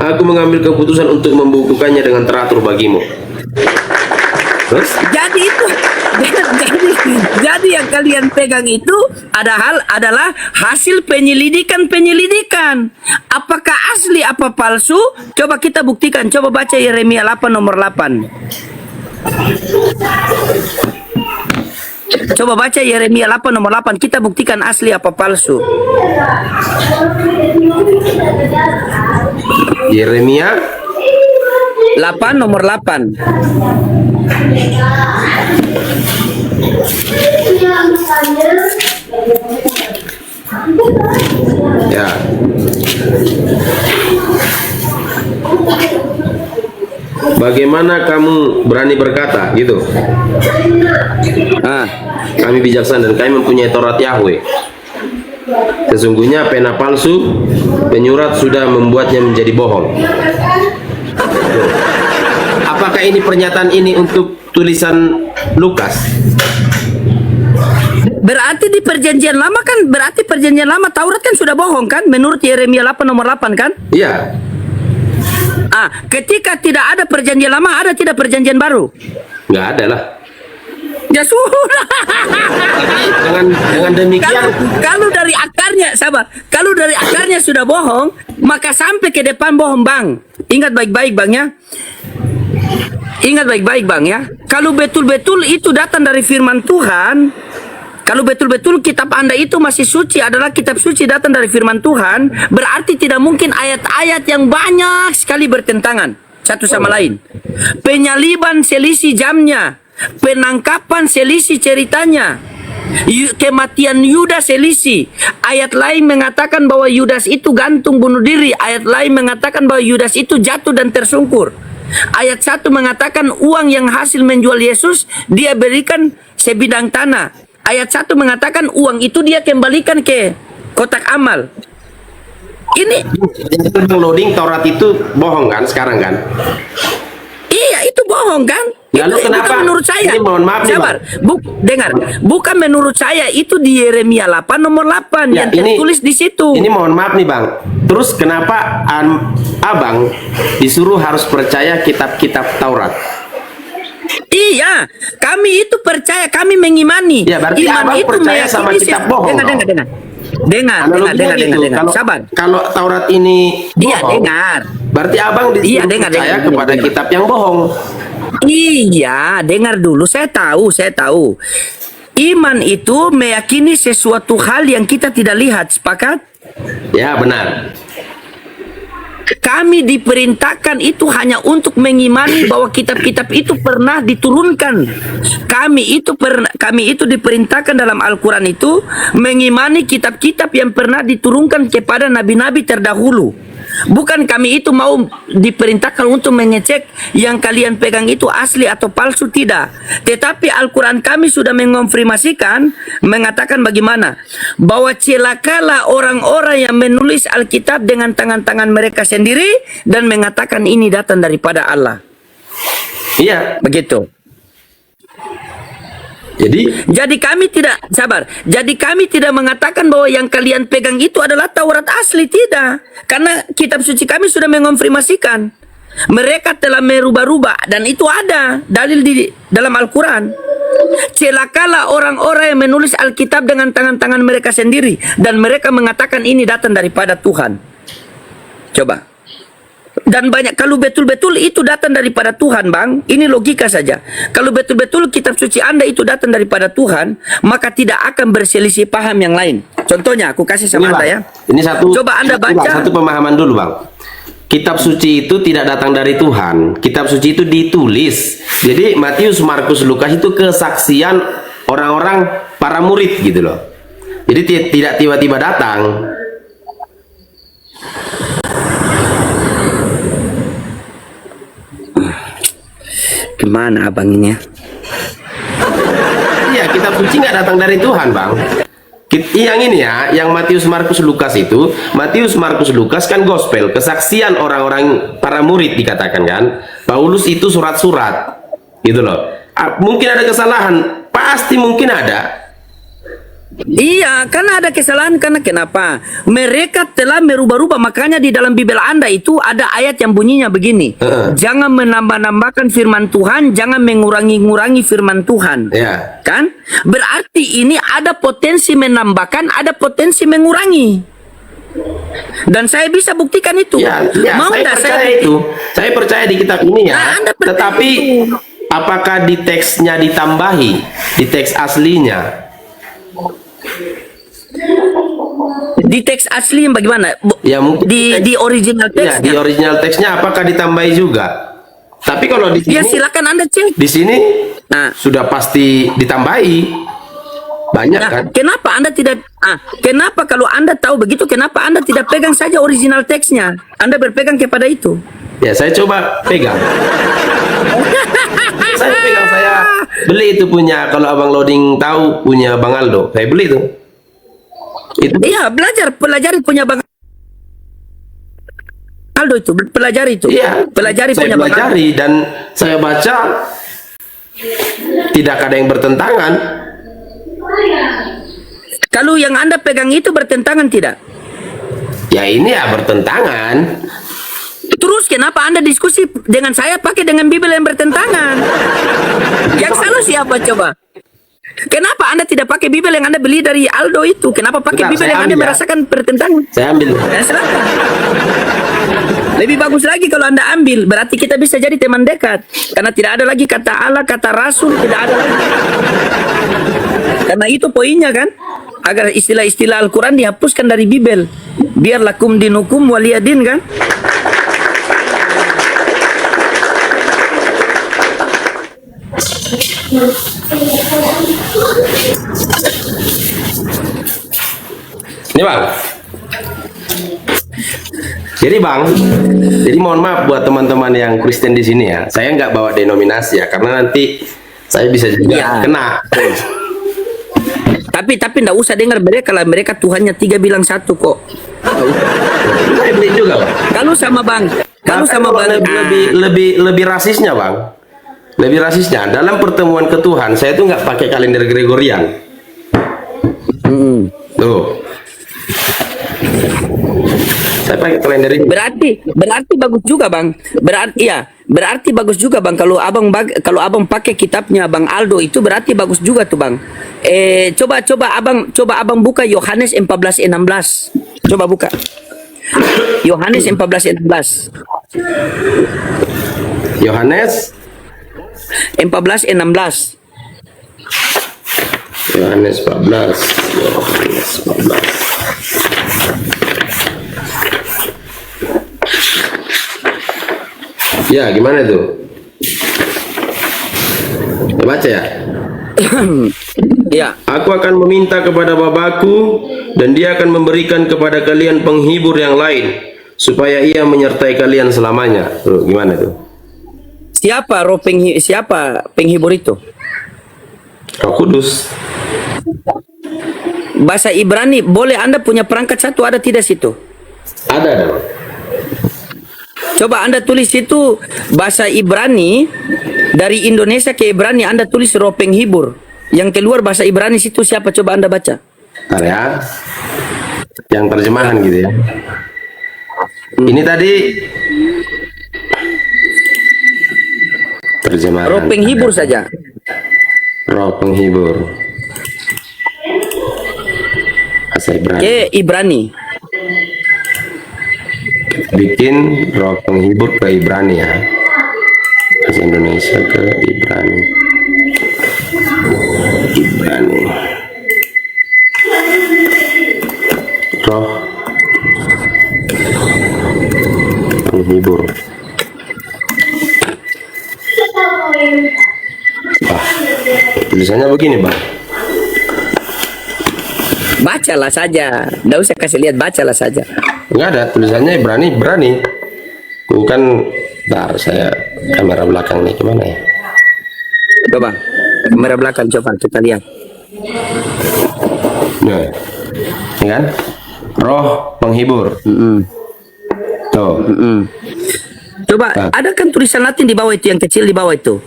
aku mengambil keputusan untuk membukukannya dengan teratur bagimu. Terus? Jadi itu jadi yang kalian pegang itu adalah hasil penyelidikan. Apakah asli apa palsu? Coba kita buktikan. Coba baca Yeremia 8 nomor 8. Coba baca Yeremia 8 nomor 8. Kita buktikan asli apa palsu. Yeremia 8 nomor 8. ya. bagaimana kamu berani berkata gitu? Kami bijaksana dan kami mempunyai Taurat Yahweh. Sesungguhnya pena palsu penyurat sudah membuatnya menjadi bohong. Apakah ini pernyataan ini untuk tulisan Lukas? Berarti di perjanjian lama kan, berarti perjanjian lama Taurat kan sudah bohong kan, menurut Yeremia 8 nomor 8 kan? Iya. Ketika tidak ada perjanjian lama, ada tidak perjanjian baru? Nggak ada lah. Ya sudah. Dengan demikian, Kalau dari akarnya, sabar. Kalau dari akarnya sudah bohong, maka sampai ke depan bohong, Bang. Ingat baik-baik, Bang ya. Ingat baik-baik, Bang ya. Kalau betul-betul itu datang dari firman Tuhan, kalau betul-betul kitab Anda itu masih suci, adalah kitab suci datang dari firman Tuhan, berarti tidak mungkin ayat-ayat yang banyak sekali bertentangan satu sama lain. Penyaliban selisih jamnya, penangkapan selisih ceritanya, kematian Yudas selisih. Ayat lain mengatakan bahwa Yudas itu gantung bunuh diri, ayat lain mengatakan bahwa Yudas itu jatuh dan tersungkur. Ayat 1 mengatakan uang yang hasil menjual Yesus dia berikan sebidang tanah. Ayat 1 mengatakan uang itu dia kembalikan ke kotak amal. Ini loading Taurat itu bohong kan sekarang kan? iya, itu bohong kan? Lalu Itu kenapa? bukan menurut saya. Ini mohon maaf nih, Sabar. Dengar. Bukan menurut saya, itu di Yeremia 8 nomor 8 Ya, yang tertulis di situ. Ini mohon maaf nih Bang. Terus kenapa Abang disuruh harus percaya kitab-kitab Taurat? Iya, kami itu percaya, kami mengimani. Ya, berarti Iman Abang itu percaya sama meyakini kitab bohong. Dengar. Dengar. Sabar. Kalau Taurat ini bohong, Iya, dengar. berarti Abang disuruh percaya kepada kitab yang bohong. Iya, dengar dulu. Saya tahu. Iman itu meyakini sesuatu hal yang kita tidak lihat. Sepakat? Ya, benar. Kami diperintahkan itu hanya untuk mengimani bahwa kitab-kitab itu pernah diturunkan. Kami itu diperintahkan dalam Al-Quran itu mengimani kitab-kitab yang pernah diturunkan kepada nabi-nabi terdahulu. Bukan kami itu mau diperintahkan untuk mengecek yang kalian pegang itu asli atau palsu, tidak. Tetapi Al-Quran kami sudah mengonfirmasikan, mengatakan bagaimana? Bahwa celakalah orang-orang yang menulis Alkitab dengan tangan-tangan mereka sendiri dan mengatakan ini datang daripada Allah. Iya. Begitu. Jadi kami tidak, sabar. Jadi kami tidak mengatakan bahwa yang kalian pegang itu adalah Taurat asli, tidak. Karena kitab suci kami sudah mengonfirmasikan. Mereka telah merubah-rubah dan itu ada dalil di dalam Al-Quran. Celakalah orang-orang yang menulis Alkitab dengan tangan-tangan mereka sendiri dan mereka mengatakan ini datang daripada Tuhan. Coba. Dan banyak, kalau betul-betul itu datang daripada Tuhan, Bang, ini logika saja. Kalau betul-betul kitab suci Anda itu datang daripada Tuhan, maka tidak akan berselisih paham yang lain. Contohnya, aku kasih sama Anda ya. Ini satu. Coba Anda baca. Satu pemahaman dulu, Bang. Kitab suci itu tidak datang dari Tuhan. Kitab suci itu ditulis. Jadi Matius, Markus, Lukas itu kesaksian orang-orang para murid gitu loh. Jadi tidak tiba-tiba datang. Gimana abang ini ya? Iya, kitab suci nggak datang dari Tuhan, Bang. Yang ini ya, yang Matius, Markus, Lukas itu, Matius, Markus, Lukas kan gospel, kesaksian orang-orang para murid dikatakan kan. Paulus itu surat-surat, gitu loh. Mungkin ada kesalahan, pasti mungkin ada. Iya, karena ada kesalahan. Karena kenapa? Mereka telah merubah-rubah. Makanya di dalam Bible Anda itu ada ayat yang bunyinya begini. Jangan menambah-nambahkan firman Tuhan, jangan mengurangi-ngurangi firman Tuhan. Kan? Berarti ini ada potensi menambahkan, ada potensi mengurangi. Dan saya bisa buktikan itu. Mau saya percaya itu. Saya percaya di kitab ini ya. Tetapi apakah di teksnya ditambahi? Di teks aslinya? Di teks asli yang bagaimana? Ya mungkin di original teksnya. Ya, di original teksnya apakah ditambahi juga? Tapi kalau di sini, ya silakan Anda cek. Di sini sudah pasti ditambahi. Banyak kan? Kenapa Anda tidak? Kenapa kalau Anda tahu begitu? Kenapa Anda tidak pegang saja original teksnya? Anda berpegang kepada itu. Ya, saya coba pegang. Saya pegang, saya beli itu punya, kalau Abang Loading tahu punya Bang Aldo, saya beli itu. Itu Iya, pelajari punya Bang Aldo itu, pelajari itu. iya, Pelajari saya punya Bang Aldo. pelajari dan saya baca tidak ada yang bertentangan. Kalau yang Anda pegang itu bertentangan tidak? Ya ini ya bertentangan. Terus kenapa Anda diskusi dengan saya pakai dengan Bible yang bertentangan? Yang salah siapa coba? Kenapa Anda tidak pakai Bible yang Anda beli dari Aldo itu? Kenapa pakai Bentar, Bible saya yang Anda ambil ya. merasakan bertentangan? Saya ambil. Ya, silakan. Lebih bagus lagi kalau Anda ambil, berarti kita bisa jadi teman dekat. Karena tidak ada lagi kata Allah, kata Rasul, tidak ada lagi. Karena itu poinnya kan, agar istilah-istilah Al-Quran dihapuskan dari Bible. Biar lakum dinukum waliyadin kan. Ini Bang. Jadi mohon maaf buat teman-teman yang Kristen di sini ya. Saya nggak bawa denominasi ya, karena nanti saya bisa juga Ya. kena. Tapi enggak usah dengar mereka kalau mereka Tuhannya 3 bilang 1 kok. Saya beli juga Bang. Kalau sama Bang, kalau Bahkan sama Bang, lebih rasisnya Bang. Lebih rasisnya dalam pertemuan ke Tuhan, saya tuh nggak pakai kalender Gregorian. Tuh. Saya pakai kalender ini. berarti bagus juga Bang. Berarti bagus juga Bang kalau abang pakai kitabnya Bang Aldo itu berarti bagus juga tuh Bang. Coba abang buka Yohanes 14:16. Coba buka. Yohanes 14:16. Yohanes 14:16. Yohanes 14. Ya, gimana tuh? Baca ya. Ya. Aku akan meminta kepada Bapakku dan dia akan memberikan kepada kalian penghibur yang lain supaya ia menyertai kalian selamanya. Tuh, gimana tuh? Siapa penghibur itu? Roh Kudus. Bahasa Ibrani boleh Anda punya perangkat satu ada tidak situ? Ada dong. Coba Anda tulis itu bahasa Ibrani dari Indonesia ke Ibrani Anda tulis roh penghibur. Yang keluar bahasa Ibrani situ siapa coba Anda baca? Bentar ya. Yang terjemahan gitu ya. Ini tadi terjemahan. Roh penghibur saja. Roh penghibur. Bahasa Ibrani. Ke Ibrani. Bikin roh penghibur ke Ibrani ya. Bahasa Indonesia ke Ibrani. Ibrani. Roh penghibur. Tulisannya begini Bang. Bacalah saja. Nggak usah kasih lihat, bacalah saja. Enggak ada tulisannya Ibrani, berani. Bukan, bentar saya kamera belakang nih gimana ya? Coba. Kamera belakang coba kita lihat. Nah, ini kan? Roh penghibur. Tuh. Coba, Nah. ada kan tulisan Latin di bawah itu yang kecil di bawah itu.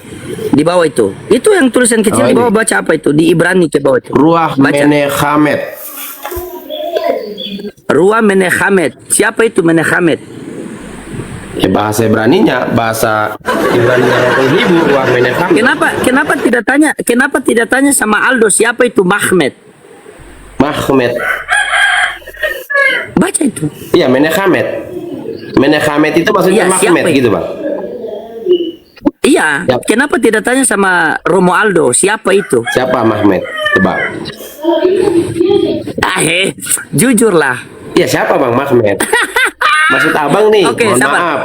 Di bawah itu. Itu yang tulisan kecil Oh, di ini. bawah baca apa itu? Di Ibrani ke bawah itu. Ruah Baca. Menehamet. Ruah Menehamet. Siapa itu Menehamet? Ya bahasa Ibraninya, bahasa Ibrani roh penghibur, Ruah Menehamet. Kenapa tidak tanya sama Aldo siapa itu Mahmed? Mahmet. Baca itu. Iya, Menehamet. Menehamet itu maksudnya Iya, siapa Mahmet itu? gitu, Bang. Iya, Yap. kenapa tidak tanya sama Romo Aldo siapa itu? Siapa Mahmet? Coba. Jujurlah. Iya, siapa Bang Mahmet? Maksud Abang nih, Oke, mohon sabar. maaf.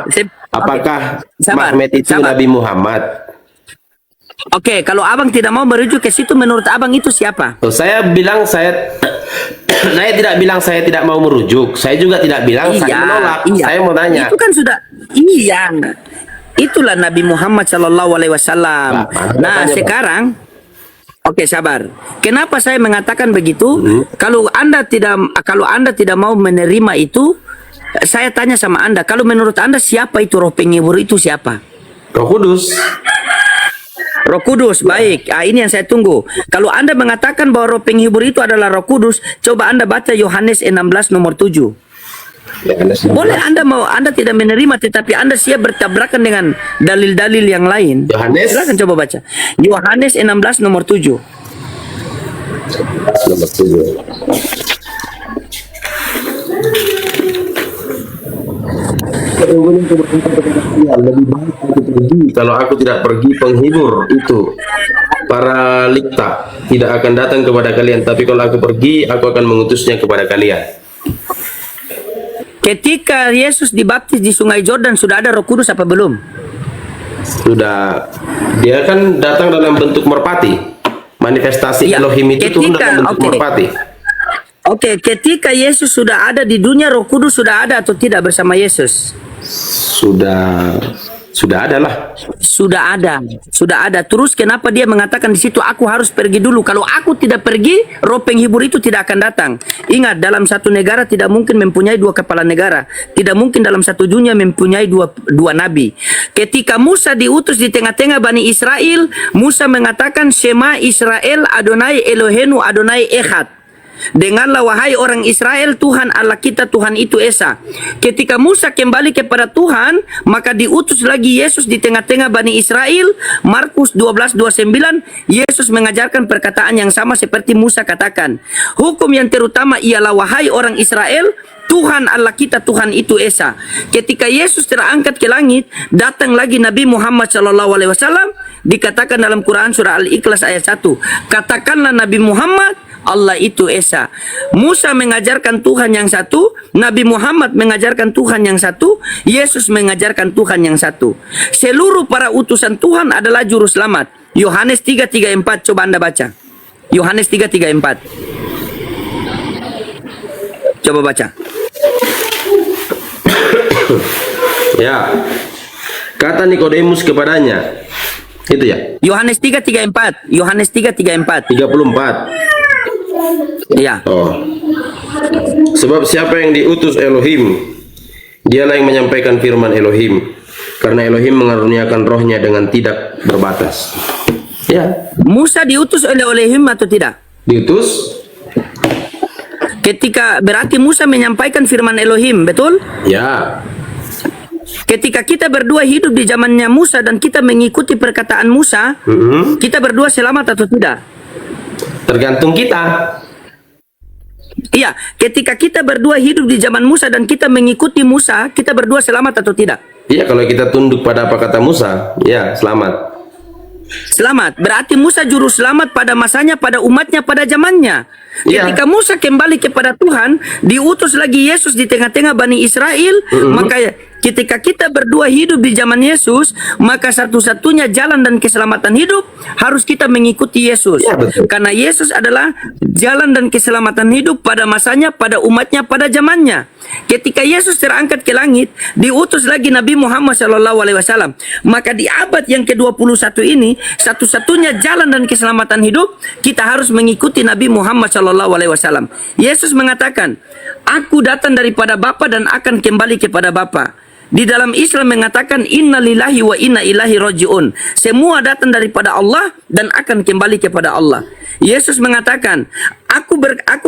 Apakah Sabar. Mahmet itu Sabar. Nabi Muhammad? Oke, kalau abang tidak mau merujuk ke situ, menurut abang itu siapa? Tuh, saya bilang saya Saya tidak bilang saya tidak mau merujuk. Saya juga tidak bilang saya menolak. Saya mau tanya. Itu kan sudah iya. Itulah Nabi Muhammad Shallallahu Alaihi Wasallam. Nah, sekarang, oke, sabar. Kenapa saya mengatakan begitu? Kalau anda tidak mau menerima itu, saya tanya sama anda. Kalau menurut anda siapa itu roh penghibur itu siapa? Roh Kudus. Roh Kudus, baik. Ini yang saya tunggu. Kalau anda mengatakan bahwa roh penghibur itu adalah Roh Kudus, coba anda baca Yohanes 16 nomor 7. Boleh anda tidak menerima, tetapi anda siap bertabrakan dengan dalil-dalil yang lain. Yohanes. Silakan coba baca. Yohanes 16 nomor 7. Nomor 7. Kalau aku tidak pergi, penghibur itu para likta tidak akan datang kepada kalian, tapi kalau aku pergi, aku akan mengutusnya kepada kalian. Ketika Yesus dibaptis di Sungai Jordan, sudah ada Roh Kudus apa belum? Sudah. Dia kan datang dalam bentuk merpati. Manifestasi Ya, Elohim itu turun dalam bentuk merpati. Oke, ketika Yesus sudah ada di dunia, Roh Kudus sudah ada atau tidak bersama Yesus? Sudah ada lah. Sudah ada. Terus kenapa dia mengatakan di situ aku harus pergi dulu? Kalau aku tidak pergi, roh penghibur itu tidak akan datang. Ingat, dalam satu negara tidak mungkin mempunyai dua kepala negara. Tidak mungkin dalam satu dunia mempunyai dua nabi. Ketika Musa diutus di tengah-tengah Bani Israel, Musa mengatakan Shema Israel Adonai Elohenu Adonai Echad. Dengarlah wahai orang Israel, Tuhan Allah kita Tuhan itu Esa. Ketika Musa kembali kepada Tuhan, maka diutus lagi Yesus di tengah-tengah Bani Israel. Markus 12:29, Yesus mengajarkan perkataan yang sama seperti Musa katakan. Hukum yang terutama ialah wahai orang Israel, Tuhan Allah kita Tuhan itu Esa. Ketika Yesus terangkat ke langit, datang lagi Nabi Muhammad SAW. Dikatakan dalam Quran surah Al-Ikhlas ayat 1, katakanlah Nabi Muhammad, Allah itu Esa. Musa mengajarkan Tuhan yang satu, Nabi Muhammad mengajarkan Tuhan yang satu, Yesus mengajarkan Tuhan yang satu. Seluruh para utusan Tuhan adalah juru selamat. Yohanes 3:3-4, coba anda baca. Yohanes 3:3-4. Coba baca. Ya. Kata Nikodemus kepadanya. Itu ya. Yohanes 3:3-4. Yohanes 3:3-4. 34. Iya. Oh. Sebab siapa yang diutus Elohim, dialah yang menyampaikan firman Elohim. Karena Elohim mengaruniakan rohnya dengan tidak berbatas. Ya. Musa diutus oleh Elohim atau tidak? Diutus. Ketika berarti Musa menyampaikan firman Elohim, betul? Ya. Ketika kita berdua hidup di zamannya Musa dan kita mengikuti perkataan Musa, kita berdua selamat atau tidak? Tergantung kita. Iya, ketika kita berdua hidup di zaman Musa dan kita mengikuti Musa, kita berdua selamat atau tidak? Iya, kalau kita tunduk pada apa kata Musa, ya selamat. Selamat. Berarti Musa juru selamat pada masanya, pada umatnya, pada zamannya. Iya. Ketika Musa kembali kepada Tuhan, diutus lagi Yesus di tengah-tengah Bani Israel, maka ketika kita berdua hidup di zaman Yesus, maka satu-satunya jalan dan keselamatan hidup harus kita mengikuti Yesus. Ya, betul. Karena Yesus adalah jalan dan keselamatan hidup pada masanya, pada umatnya, pada zamannya. Ketika Yesus terangkat ke langit, diutus lagi Nabi Muhammad SAW. Maka di abad yang ke-21 ini, satu-satunya jalan dan keselamatan hidup kita harus mengikuti Nabi Muhammad SAW. Yesus mengatakan, aku datang daripada Bapa dan akan kembali kepada Bapa. Di dalam Islam mengatakan inna lillahi wa inna ilaihi rajiun. Semua datang daripada Allah dan akan kembali kepada Allah. Yesus mengatakan, aku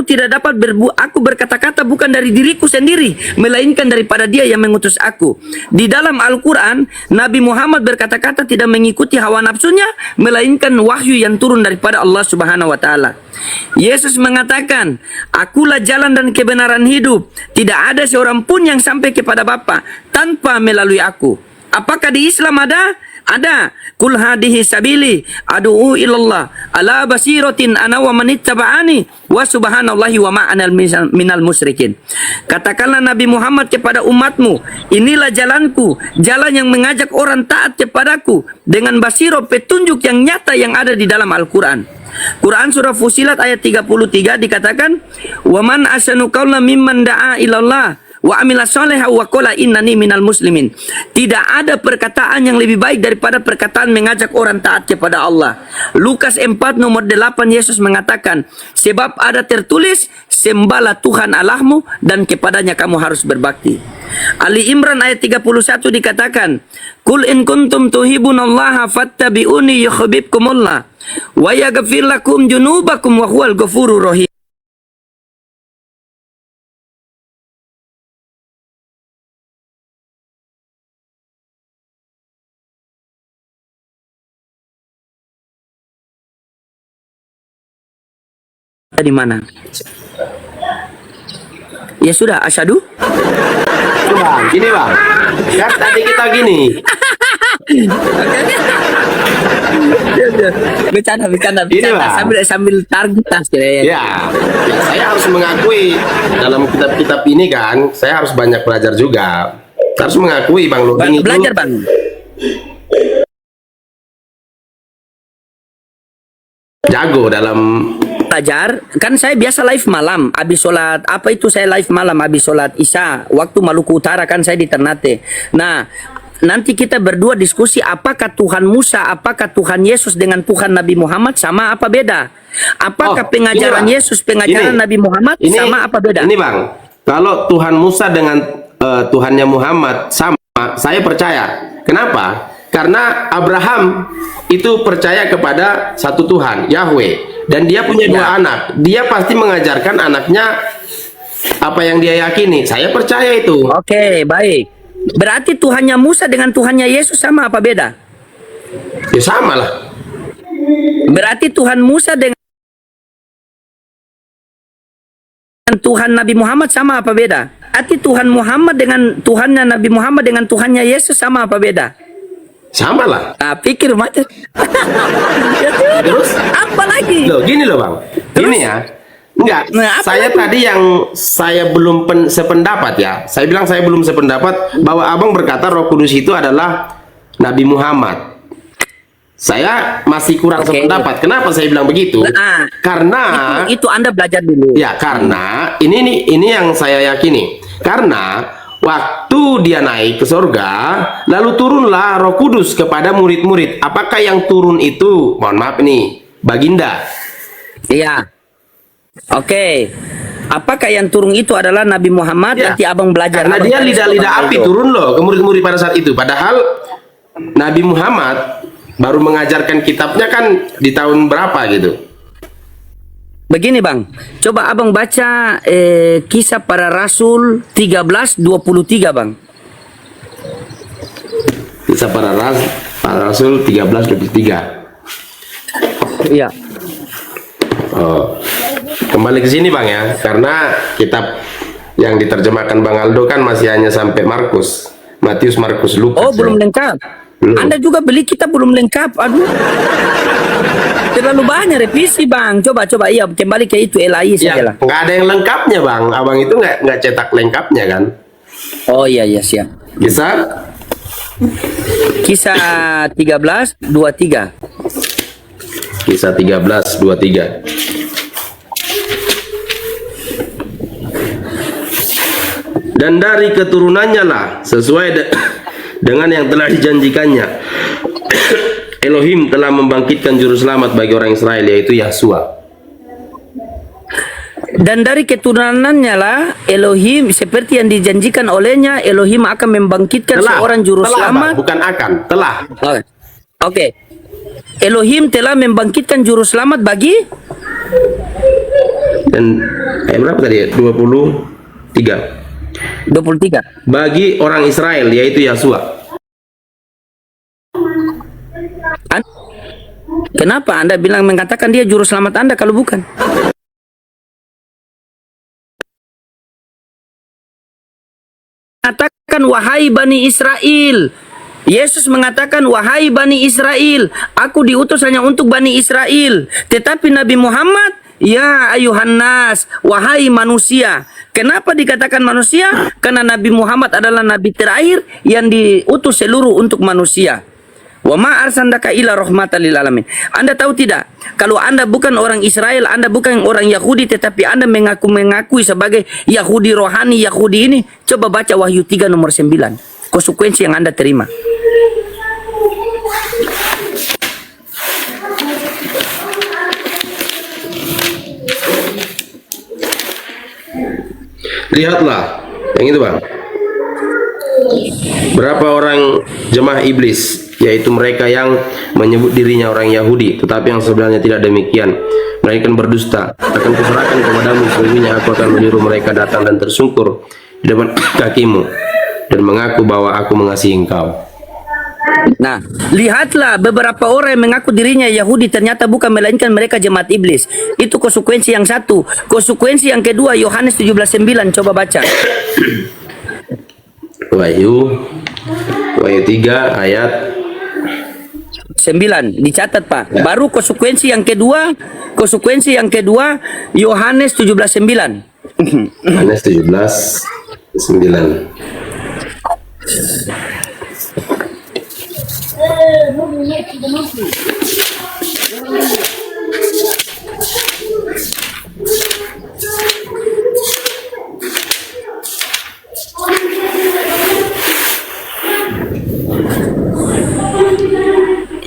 tidak dapat aku berkata-kata bukan dari diriku sendiri, melainkan daripada Dia yang mengutus aku. Di dalam Al-Quran, Nabi Muhammad berkata-kata tidak mengikuti hawa nafsunya, melainkan wahyu yang turun daripada Allah Subhanahu wa Ta'ala. Yesus mengatakan, akulah jalan dan kebenaran hidup. Tidak ada seorang pun yang sampai kepada Bapa tanpa melalui aku. Apakah di Islam ada? Ada. Kul hadihi sabili adu'u ilallah ala basiratin ana wa manittaba'ani wa subhanallahi wa ma'anal minal musyrikin. Katakanlah Nabi Muhammad kepada umatmu, inilah jalanku, jalan yang mengajak orang taat kepadaku dengan basiro, petunjuk yang nyata yang ada di dalam Al-Quran. Quran surah Fusilat ayat 33 dikatakan, wa man asanu qawlan mimman da'a ilallah wa amila soleha wa qala innani minal muslimin. Tidak ada perkataan yang lebih baik daripada perkataan mengajak orang taat kepada Allah. Lukas 4 nomor 8 Yesus mengatakan, sebab ada tertulis, sembahlah Tuhan Allahmu dan kepadanya kamu harus berbakti. Ali Imran ayat 31 dikatakan, kul in kuntum tuhibunallaha fattabi'uni yuhibbukumullah wa yaghfir lakum junubakum wa huwal ghafurur rahim. Di mana? Ya sudah, asyhadu. Bang, gini bang, kan tadi kita gini. Bercanda. Ini, Bang. Sambil target ya. Ya, saya harus mengakui dalam kitab-kitab ini kan, saya harus banyak belajar juga. Saya harus mengakui Bang Luging itu Belajar Bang. jago dalam Belajar, kan saya biasa live malam habis sholat, apa itu saya live malam habis sholat Isya waktu Maluku Utara, kan saya di Ternate. Nah, nanti kita berdua diskusi apakah Tuhan Musa, apakah Tuhan Yesus dengan Tuhan Nabi Muhammad sama apa beda? Apakah pengajaran ini, Bang. Yesus, pengajaran Ini. Nabi Muhammad sama apa beda? Ini Bang, kalau Tuhan Musa dengan Tuhannya Muhammad sama, saya percaya. Kenapa? Karena Abraham itu percaya kepada satu Tuhan, Yahweh. Dan dia punya dua anak. Dia pasti mengajarkan anaknya apa yang dia yakini. Saya percaya itu. Oke, baik. Berarti Tuhannya Musa dengan Tuhannya Yesus sama apa beda? Ya sama lah. Berarti Tuhan Musa dengan Tuhan Nabi Muhammad sama apa beda? Berarti Tuhan Muhammad dengan Tuhannya Nabi Muhammad dengan Tuhannya Yesus sama apa beda? Sama lah. Nah, pikir macam. Terus? Apa lagi? Loh, gini loh Bang. Gini ya. Enggak, Nah, apa saya lagi? tadi yang saya belum sependapat ya. Saya bilang saya belum sependapat bahwa Abang berkata Roh Kudus itu adalah Nabi Muhammad. Saya masih kurang Oke. sependapat. Kenapa saya bilang begitu? Nah, Karena itu Anda belajar dulu. ya karena ini yang saya yakini. Karena waktu dia naik ke surga, lalu turunlah Roh Kudus kepada murid-murid. Apakah yang turun itu? Mohon maaf nih, Baginda. Iya. Oke. Apakah yang turun itu adalah Nabi Muhammad? Ya. Nanti abang belajar. Karena Abang dia tanya lidah-lidah sama api Aldo. turun loh ke murid-murid pada saat itu. Padahal Nabi Muhammad baru mengajarkan kitabnya kan di tahun berapa gitu. Begini bang, coba abang baca Kisah Para Rasul 13:23 bang. Kisah para Rasul 13:23. Iya. Oh. Kembali ke sini Bang ya, karena kitab yang diterjemahkan Bang Aldo kan masih hanya sampai Markus, Matius, Markus, Lukas. Oh, ya. belum lengkap. Belum. Anda juga beli kitab belum lengkap. Aduh. Terlalu banyak revisi, Bang. Coba iya kembali ke itu LAI Ya, saja lah. nggak ada yang lengkapnya Bang. Abang itu nggak cetak lengkapnya kan? Oh iya siap. Kisah 13:23. Kisah 13:23. Dan dari keturunannya lah sesuai dengan yang telah dijanjikannya Elohim telah membangkitkan juru selamat bagi orang Israel, yaitu Yahshua. Dan dari keturunannya lah Elohim seperti yang dijanjikan olehnya, Elohim akan membangkitkan seorang juru selamat. Bang, bukan akan, telah. Oke. Elohim telah membangkitkan juru selamat bagi Dan ayat berapa tadi? 23. 23. Bagi orang Israel, yaitu Yahshua. Kenapa Anda bilang mengatakan dia juru selamat Anda kalau bukan? Katakan wahai Bani Israel, Yesus mengatakan, wahai Bani Israel, aku diutus hanya untuk Bani Israel. Tetapi Nabi Muhammad, ya ayuhan nas, wahai manusia. Kenapa dikatakan manusia? Karena Nabi Muhammad adalah Nabi terakhir yang diutus seluruh untuk manusia. Wa ma arsalnaka illa rahmatan lil alamin. Anda tahu tidak? Kalau Anda bukan orang Israel, Anda bukan orang Yahudi, tetapi Anda mengakui sebagai Yahudi rohani, Yahudi ini, coba baca Wahyu 3 nomor 9. Konsekuensi yang Anda terima. Lihatlah yang itu, Bang. Berapa orang jemaah iblis, yaitu mereka yang menyebut dirinya orang Yahudi, tetapi yang sebenarnya tidak demikian. Mereka berdusta. Akan kuserahkan kepadamu, sesungguhnya aku akan meniru mereka datang dan tersungkur di depan kakimu dan mengaku bahwa aku mengasihi engkau. Nah, lihatlah beberapa orang yang mengaku dirinya Yahudi ternyata bukan, melainkan mereka jemaat iblis. Itu konsekuensi yang satu. Konsekuensi yang kedua, Yohanes 17:9, coba baca. Wahyu 3 ayat 9, dicatat Pak. Baru konsekuensi yang kedua, Yohanes 17:9. Yohanes 17:9.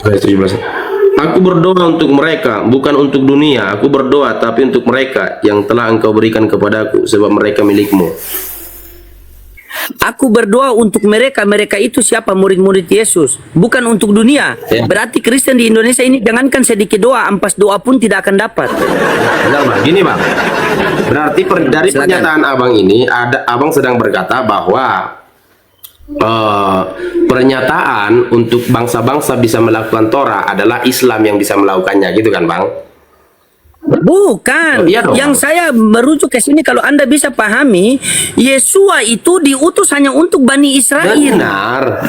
Ayat 17. Aku berdoa untuk mereka, bukan untuk dunia. Aku berdoa tapi untuk mereka yang telah engkau berikan kepadaku, sebab mereka milikmu. Aku berdoa untuk mereka. Mereka itu siapa? Murid-murid Yesus, bukan untuk dunia. Ya. Berarti Kristen di Indonesia ini jangankan sedikit doa, ampas doa pun tidak akan dapat. Benar, Bang. Gini, Bang. Berarti dari Silakan. pernyataan Abang ini, Abang sedang berkata bahwa pernyataan untuk bangsa-bangsa bisa melakukan Torah adalah Islam yang bisa melakukannya, gitu kan, Bang? Bukan. Oh, iya dong. Yang saya merujuk ke sini, kalau Anda bisa pahami, Yesua itu diutus hanya untuk Bani Israel. Benar.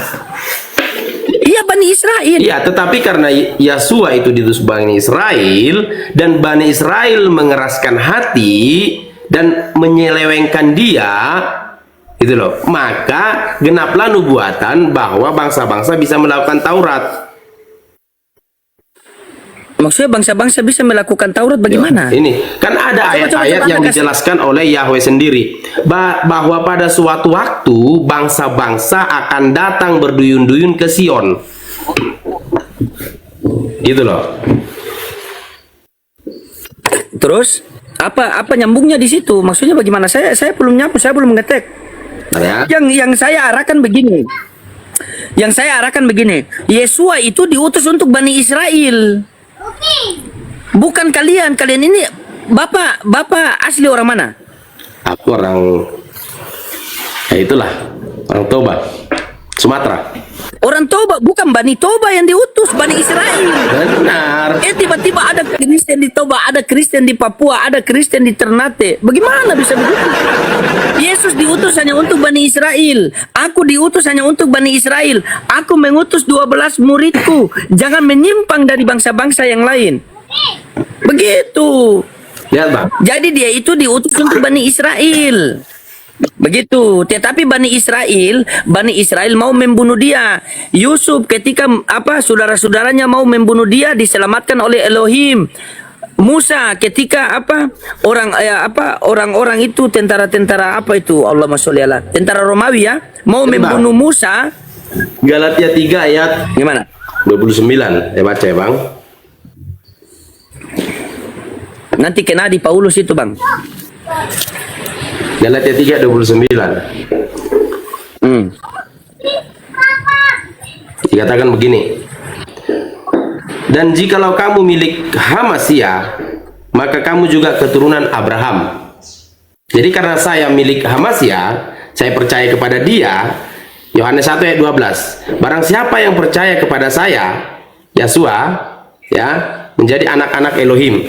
Iya, Bani Israel. Iya, tetapi karena Yesua itu diutus Bani Israel dan Bani Israel mengeraskan hati dan menyelewengkan dia, gitu loh, maka genaplah nubuatan bahwa bangsa-bangsa bisa melakukan Taurat. Maksudnya bangsa-bangsa bisa melakukan Taurat bagaimana? Ini kan ada Coba, ayat-ayat yang Anda dijelaskan oleh Yahweh sendiri bahwa pada suatu waktu bangsa-bangsa akan datang berduyun-duyun ke Sion, gitu loh. Terus apa nyambungnya di situ? Maksudnya bagaimana? Saya belum nyambung, saya belum ngetek. Ya. Yang saya arahkan begini. Yesua itu diutus untuk Bani Israel. Bukan kalian. Kalian ini Bapak asli orang mana? Aku orang, ya itulah, orang Toba, Sumatera. Orang Toba, bukan Bani Toba yang diutus, Bani Israel. Benar. Tiba-tiba ada Kristen di Toba, ada Kristen di Papua, ada Kristen di Ternate. Bagaimana bisa begitu? Yesus diutus hanya untuk Bani Israel. Aku diutus hanya untuk Bani Israel. Aku mengutus 12 muridku. Jangan menyimpang dari bangsa-bangsa yang lain. Begitu. Lihat, Bang. Jadi dia itu diutus untuk Bani Israel. Begitu. Tetapi Bani Israel mau membunuh dia. Yusuf ketika saudara-saudaranya mau membunuh dia, diselamatkan oleh Elohim. Musa ketika orang-orang itu tentara-tentara Allahumma sholli ala, tentara Romawi ya, mau membunuh Musa. Galatia 3 ayat Gimana? 29. Baca ya, Bang. Nanti kena di Paulus itu, Bang. Galatia 3 29. Dikatakan begini. Dan jikalau kamu milik Hamasya, maka kamu juga keturunan Abraham. Jadi karena saya milik Hamasya, saya percaya kepada dia. Yohanes 1 ayat 12. Barang siapa yang percaya kepada saya, Yesua, ya, menjadi anak-anak Elohim,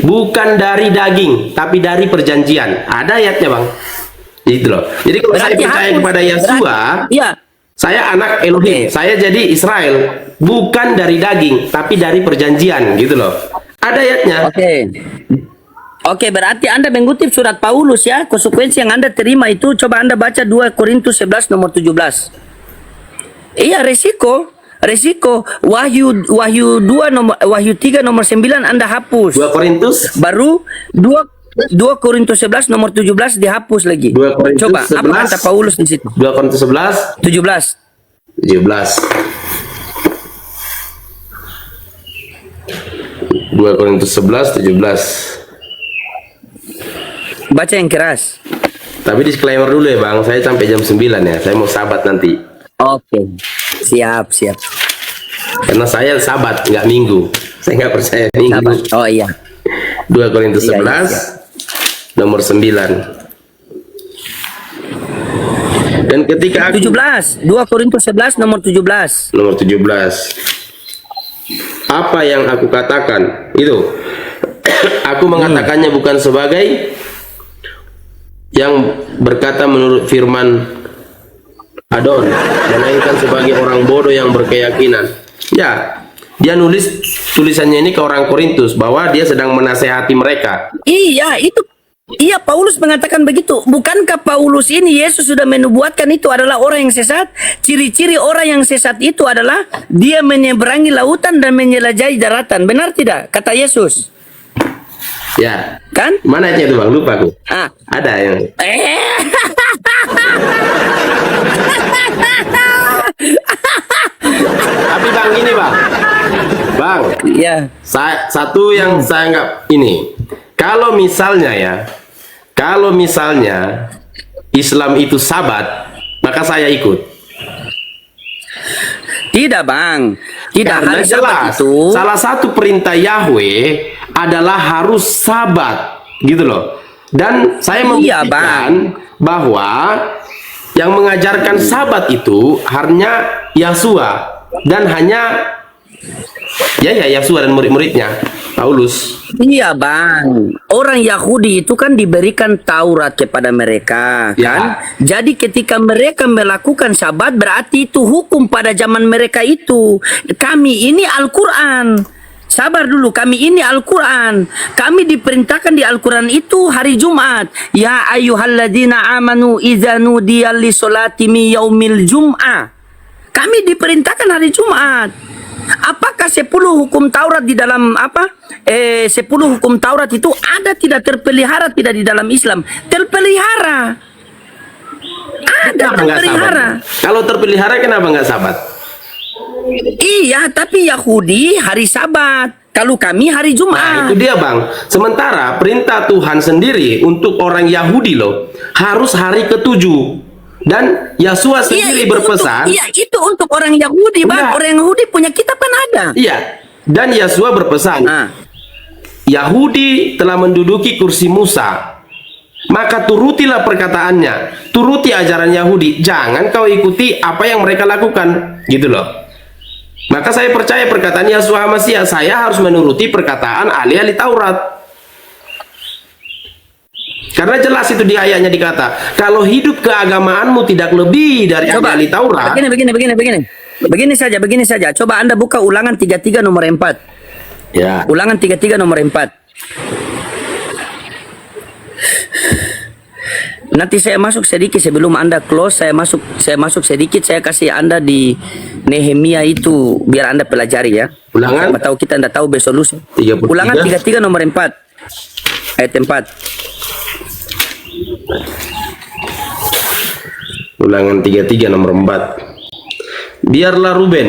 bukan dari daging, tapi dari perjanjian. Ada ayatnya, Bang. Gitu loh. Jadi kalau saya percaya kepada Yesua, iya. Saya anak Elohim, Oke. saya jadi Israel, bukan dari daging, tapi dari perjanjian, gitu loh. Ada ayatnya. Oke. Oke, berarti Anda mengutip surat Paulus ya. Konsekuensi yang Anda terima itu coba Anda baca 2 Korintus 11 nomor 17. Iya, resiko. Wahyu 2 nomor Wahyu 3 nomor 9 Anda hapus. 2 Korintus, Baru 2 Korintus 11 nomor 17 dihapus lagi. 2 Korintus Coba, apa 11. kata Paulus di situ? 2 Korintus 11, 17. 17. 2 Korintus 11, 17. Baca yang keras. Tapi disclaimer dulu ya Bang, saya sampai jam 9 ya, saya mau sabat nanti. Oke. Siap. Karena saya sabat, nggak minggu. Saya nggak percaya minggu. Sabar. Oh iya. 2 Korintus Iya, 11, iya, nomor 9. Dan ketika aku 17. 2 Korintus 11 nomor 17. nomor 17. Apa yang aku katakan itu aku mengatakannya bukan sebagai yang berkata menurut firman Adon, melainkan sebagai orang bodoh yang berkeyakinan. Ya, dia nulis tulisannya ini ke orang Korintus bahwa dia sedang menasehati mereka. Iya, itu. Iya, Paulus mengatakan begitu. Bukankah Paulus ini Yesus sudah menubuatkan itu adalah orang yang sesat? Ciri-ciri orang yang sesat itu adalah dia menyeberangi lautan dan menjelajahi daratan. Benar tidak? Kata Yesus. Ya, Kan? mana itu Bang? Lupa aku. Ah. Ada yang tapi Bang ini Bang, Iya. satu yang saya anggap ini, kalau misalnya Islam itu sabat, maka saya ikut. Tidak, Bang. Tidak. Karena Hari Sabat jelas itu. salah satu perintah Yahweh adalah harus sabat, gitu loh. Dan saya Iya, membuktikan bahwa yang mengajarkan sabat itu hanya Yasua dan hanya Yasua dan murid-muridnya Paulus. Iya, Bang. Orang Yahudi itu kan diberikan Taurat kepada mereka, Ya. kan? Jadi ketika mereka melakukan Sabat berarti itu hukum pada zaman mereka itu. Kami ini Al-Qur'an. Sabar dulu, kami ini Al-Quran. Kami diperintahkan di Al-Quran itu hari Jumat. Ya ayyuhalladzina amanu idza nudiya lisolati mi yaumil jum'ah. Kami diperintahkan hari Jumat. Apakah 10 hukum Taurat di dalam 10 hukum Taurat itu ada tidak terpelihara tidak di dalam Islam? Terpelihara. Ada Kenapa nggak terpelihara. sabat? Kalau terpelihara kenapa nggak sabat? Iya, tapi Yahudi hari Sabat. Kalau kami hari Nah, Jumat. itu dia Bang. Sementara perintah Tuhan sendiri untuk orang Yahudi loh harus hari ke-7. Dan Yasua sendiri berpesan. Itu untuk orang Yahudi, Bang. Enggak. Orang Yahudi punya kitab kan ada. Iya. Dan Yasua berpesan, Ah. Yahudi telah menduduki kursi Musa. Maka turutilah perkataannya, turuti ajaran Yahudi. Jangan kau ikuti apa yang mereka lakukan, gitu loh. Maka saya percaya perkataan Yahshua Mashiach, saya harus menuruti perkataan ahli-ahli Taurat. Karena jelas itu di ayatnya dikata, kalau hidup keagamaanmu tidak lebih dari ahli Taurat. Begini saja. Coba Anda buka Ulangan 33 nomor 4. Ya. Ulangan 33 nomor 4. Nanti saya masuk sedikit sebelum Anda close, saya masuk sedikit, saya kasih Anda di Nehemia itu biar Anda pelajari ya. Ulangan? Siapa tahu kita Anda tahu besok lusa. 33. Ulangan 33 nomor 4. Ayat 4. Ulangan 33 nomor 4. Biarlah Ruben.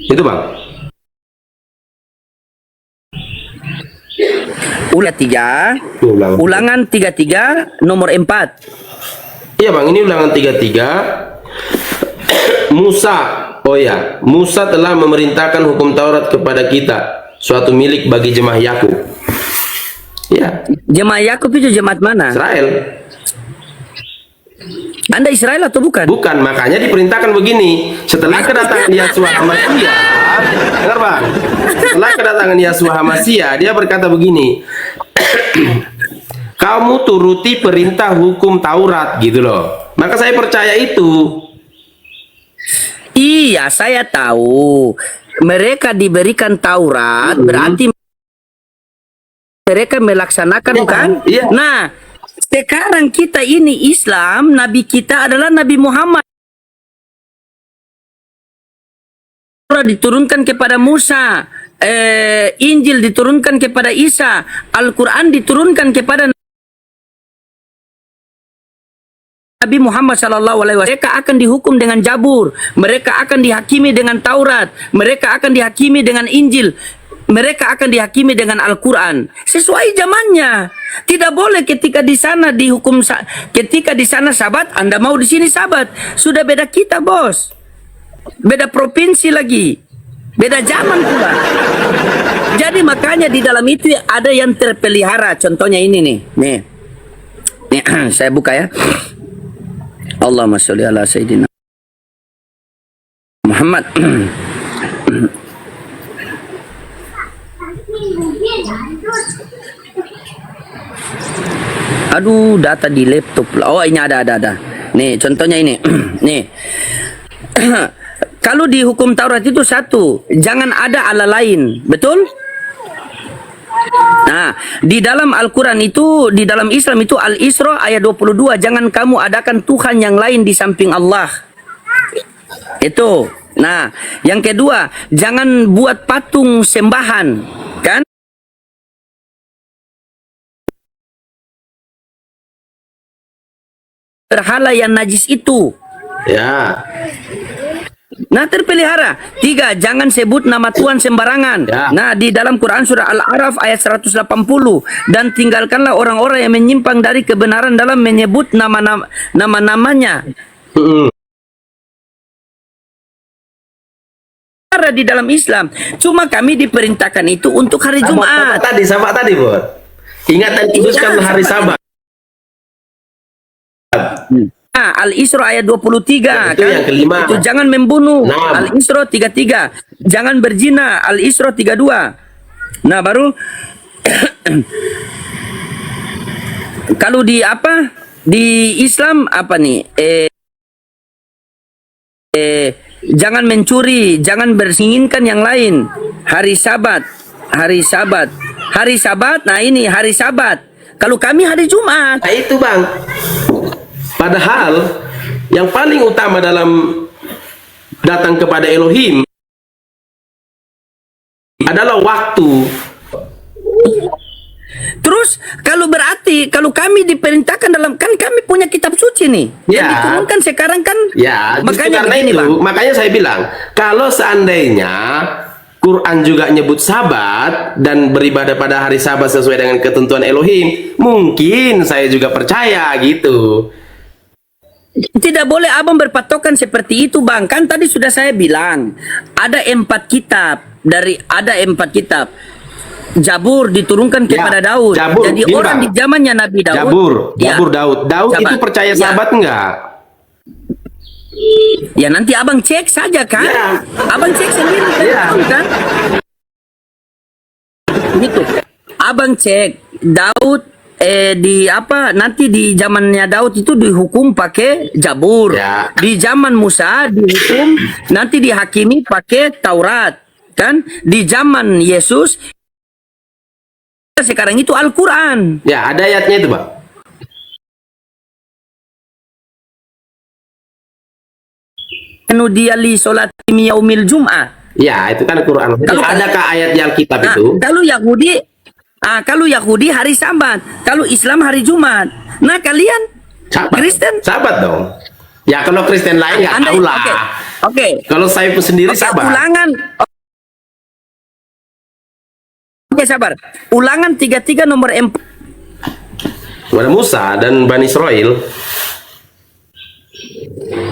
Itu Bang. Ulangan 33 nomor 4. Iya Bang, ini ulangan 33. Musa, oh ya, Musa telah memerintahkan hukum Taurat kepada kita, suatu milik bagi jemaah Yakub. Ya, Jemaah Yakub itu jemaat mana? Israel. Anda Israel atau bukan? Bukan, makanya diperintahkan begini. Setelah kedatangan Yahshua HaMashiach, dengar Bang. Setelah kedatangan Yahshua HaMashiach, dia berkata begini. Kamu turuti perintah hukum Taurat, gitu loh. Maka saya percaya itu. Iya, saya tahu. Mereka diberikan Taurat, berarti mereka melaksanakan, bukan? Iya. Nah, sekarang kita ini Islam, Nabi kita adalah Nabi Muhammad. Taurat diturunkan kepada Musa, Injil diturunkan kepada Isa, Al-Quran diturunkan kepada Nabi Muhammad SAW. Mereka akan dihukum dengan Zabur, mereka akan dihakimi dengan Taurat, mereka akan dihakimi dengan Injil, mereka akan dihakimi dengan Al-Quran sesuai zamannya. Tidak boleh ketika di sana dihukum, ketika di sana Sabat, Anda mau di sini Sabat. Sudah beda kita, bos. Beda provinsi lagi, beda zaman pula. Jadi makanya di dalam itu ada yang terpelihara. Contohnya ini nih, nih saya buka ya. Allahumma sholli ala Sayyidina Muhammad. Aduh, data di laptop. Oh, ini ada. Nih, contohnya ini. Nih. Kalau di hukum Taurat itu satu, jangan ada Allah lain. Betul? Nah, di dalam Al-Quran itu, di dalam Islam itu Al-Isra ayat 22, jangan kamu adakan Tuhan yang lain di samping Allah. Itu. Nah, yang kedua, jangan buat patung sembahan, kan? Berhala yang najis itu. Ya. Nah, terpelihara. 3, jangan sebut nama Tuhan sembarangan. Ya. Nah, di dalam Quran surah Al-A'raf ayat 180, dan tinggalkanlah orang-orang yang menyimpang dari kebenaran dalam menyebut nama-namanya. Ada di dalam Islam. Cuma kami diperintahkan itu untuk hari Jumat. Sabat tadi, Bos. Ingat dan kuduskan hari Sabat. Nah, Al-Isra ayat 23, Itu kan? yang kelima. Itu jangan membunuh. Nah. Al-Isra 33. Jangan berzina. Al-Isra 32. Nah, baru kalau di apa? Di Islam apa nih? Jangan mencuri, jangan bersinginkan yang lain. Hari Sabat. Nah, ini hari Sabat. Kalau kami hari Jumat. Nah itu, Bang. Padahal yang paling utama dalam datang kepada Elohim adalah waktu. Terus kalau berarti kalau kami diperintahkan dalam, kan kami punya kitab suci nih yang Ya. diturunkan sekarang kan. Ya, justru makanya karena begini, itu, Bang. makanya saya bilang, kalau seandainya Quran juga nyebut Sabat dan beribadah pada hari Sabat sesuai dengan ketentuan Elohim, mungkin saya juga percaya gitu. Tidak boleh abang berpatokan seperti itu, Bang. Kan tadi sudah saya bilang ada 4 kitab, ada 4 kitab. Jabur diturunkan kepada Daud. Jabur, Jadi Bimba. orang di zamannya Nabi Daud. Jabur Daud. Daud Sabat. itu percaya Ya. Sabat enggak? Ya nanti abang cek saja kan. Ya. Abang cek sendiri kan, Ya. tahu kan? Gitu. Abang cek Daud di apa nanti di zamannya Daud itu dihukum pakai Zabur. Ya. Di zaman Musa dihukum nanti dihakimi pakai Taurat, kan? Di zaman Yesus sekarang itu Al-Quran. Ya, ada ayatnya itu, Bang. Nudiali sholat yaumil Jum'ah. Ya, itu kan Quran. Adakah ayat di Alkitab Nah, itu? kalau Yahudi hari Sabat, kalau Islam hari Jumat. Nah, kalian Sabat. Kristen? Sabat dong. Ya, kalau Kristen lain nggak Anda- tahu lah. Oke. Kalau saya pun sendiri Oke, Sabat. Ulangan. Oke, sabar. Ulangan 33 nomor 4. Kepada Musa dan Bani Israel.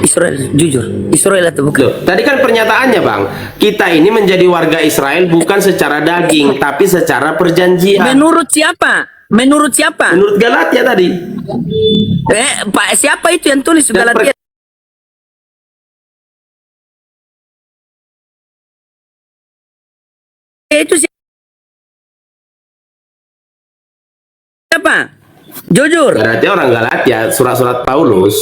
Israel, jujur. Israel atau bukan? Loh, tadi kan pernyataannya, Bang. Kita ini menjadi warga Israel bukan secara daging, tapi secara perjanjian. Menurut siapa? Menurut siapa? Menurut Galatia tadi. Pak, siapa itu yang tulis Dan Galatia? Itu siapa? Jujur. Galatia orang Galatia, surat-surat Paulus.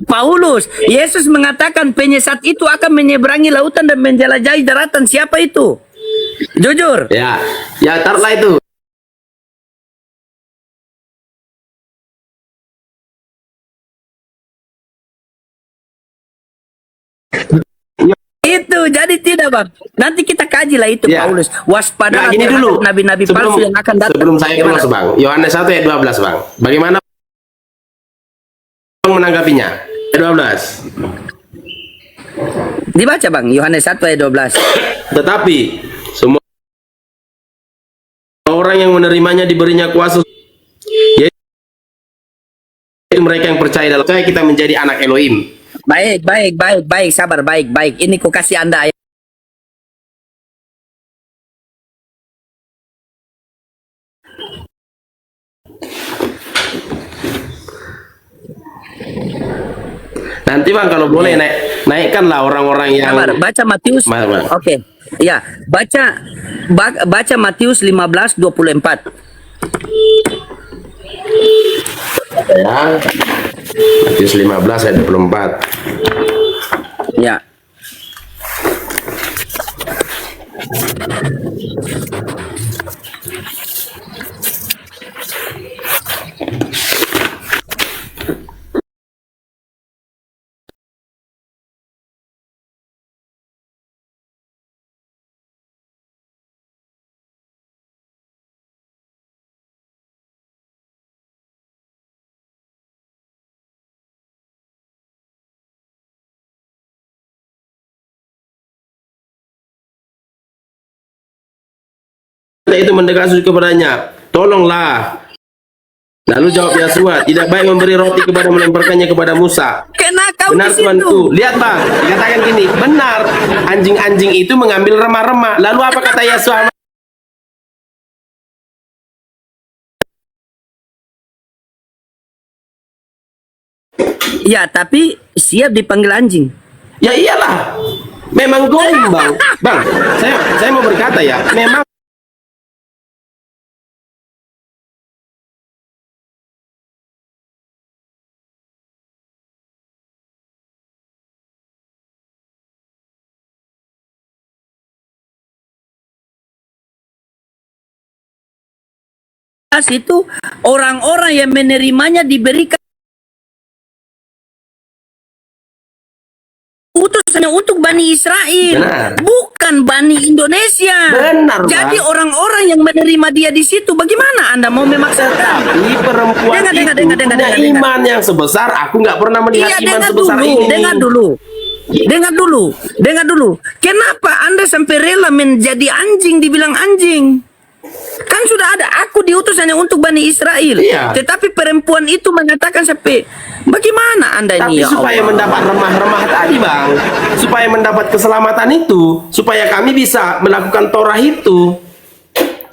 Paulus, Yesus mengatakan penyesat itu akan menyeberangi lautan dan menjelajahi daratan. Siapa itu? Jujur. Ya, ya taruhlah itu. Itu jadi tidak bang. Nanti kita kaji lah itu Ya. Paulus. Waspada Nah, gini dulu. nabi-nabi palsu yang akan datang. Sebelum saya Gimana? close, Bang. Yohanes 1 ayat 12, Bang. Bagaimana Bang menanggapinya? Ayat 12. Dibaca bang, Yohanes 1 ayat 12. Tetapi semua orang yang menerimanya diberinya kuasa, yaitu mereka yang percaya dalam saya, kita menjadi anak Elohim. Baik, sabar, baik. Ini ku kasih Anda ayat. Nanti Bang kalau boleh naikkanlah orang-orang yang Sabar, baca Matius. Bang. Oke. Ya, baca Matius 15:24. Ya. Matius 15 ayat 24. Ya. Itu mendekat kepadanya, tolonglah. Lalu jawab Yesua, tidak baik memberi roti kepada melemparkannya kepada Musa. Kena kau Benar di situ. Tuanku. Lihat Bang, dikatakan gini, benar. Anjing-anjing itu mengambil remah-remah. Lalu apa kata Yesua? Ya, tapi siap dipanggil anjing. Ya iyalah. Memang goim Bang. Bang, saya mau berkata ya, memang Itu orang-orang yang menerimanya diberikan utusannya untuk Bani Israel, Benar. bukan Bani Indonesia. Benar, Bang. Jadi orang-orang yang menerima dia di situ, bagaimana Anda mau memaksakan? Tapi perempuan Dengar, itu punya iman yang sebesar. Aku nggak pernah melihat Iya, iman dengar sebesar dulu, ini. dengar dulu. Kenapa Anda sampai rela menjadi anjing dibilang anjing? Kan sudah ada, aku diutus hanya untuk Bani Israel. Iya. Tetapi perempuan itu mengatakan sampai, bagaimana Anda Tapi ini ya supaya Allah? mendapat remah-remah tadi Bang, supaya mendapat keselamatan itu, supaya kami bisa melakukan Torah itu,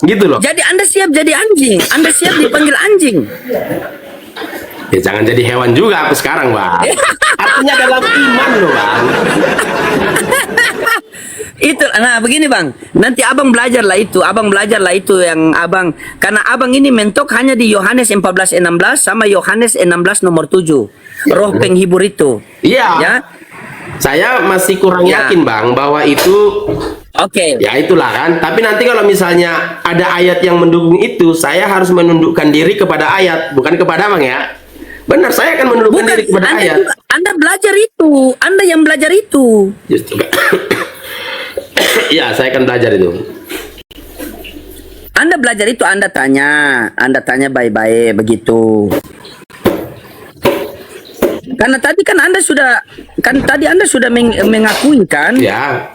gitu loh. Jadi Anda siap jadi anjing, Anda siap dipanggil anjing. Ya jangan jadi hewan juga aku sekarang Bang. Artinya dalam iman loh Bang. Itu, nah begini Bang, nanti Abang belajarlah itu yang Abang, karena Abang ini mentok hanya di Yohanes 14:16 sama Yohanes 16 nomor 7. Roh penghibur itu. Iya. Ya. Saya masih kurang Ya. yakin Bang bahwa itu Oke. ya itulah kan. Tapi nanti kalau misalnya ada ayat yang mendukung itu, saya harus menundukkan diri kepada ayat, bukan kepada Bang ya. Benar, saya akan menundukkan diri kepada Anda ayat. juga, Anda belajar itu, Anda yang belajar itu. Justru ya, saya akan belajar itu. Anda belajar itu, Anda tanya baik-baik begitu. Karena tadi kan Anda sudah mengakui kan? Ya.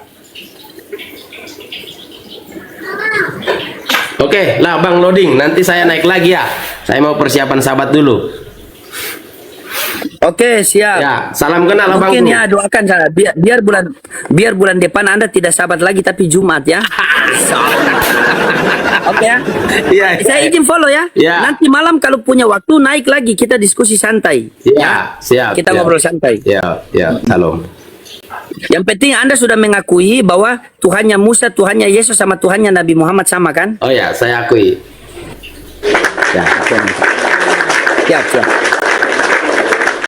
Oke, lah Bang loading. Nanti saya naik lagi ya. Saya mau persiapan sahabat dulu. Oke, siap. Ya, salam kenal Abang. Mungkin ya doakan saya biar bulan depan Anda tidak sabat lagi tapi Jumat ya. Oke ya. Iya. Saya izin follow ya. Ya. Nanti malam kalau punya waktu naik lagi kita diskusi santai. Ya, siap. Kita siap. ngobrol santai. Ya, ya, salam. Yang penting Anda sudah mengakui bahwa Tuhannya Musa, Tuhannya Yesus sama Tuhannya Nabi Muhammad sama kan? Oh ya, saya akui. Ya. Siap, siap.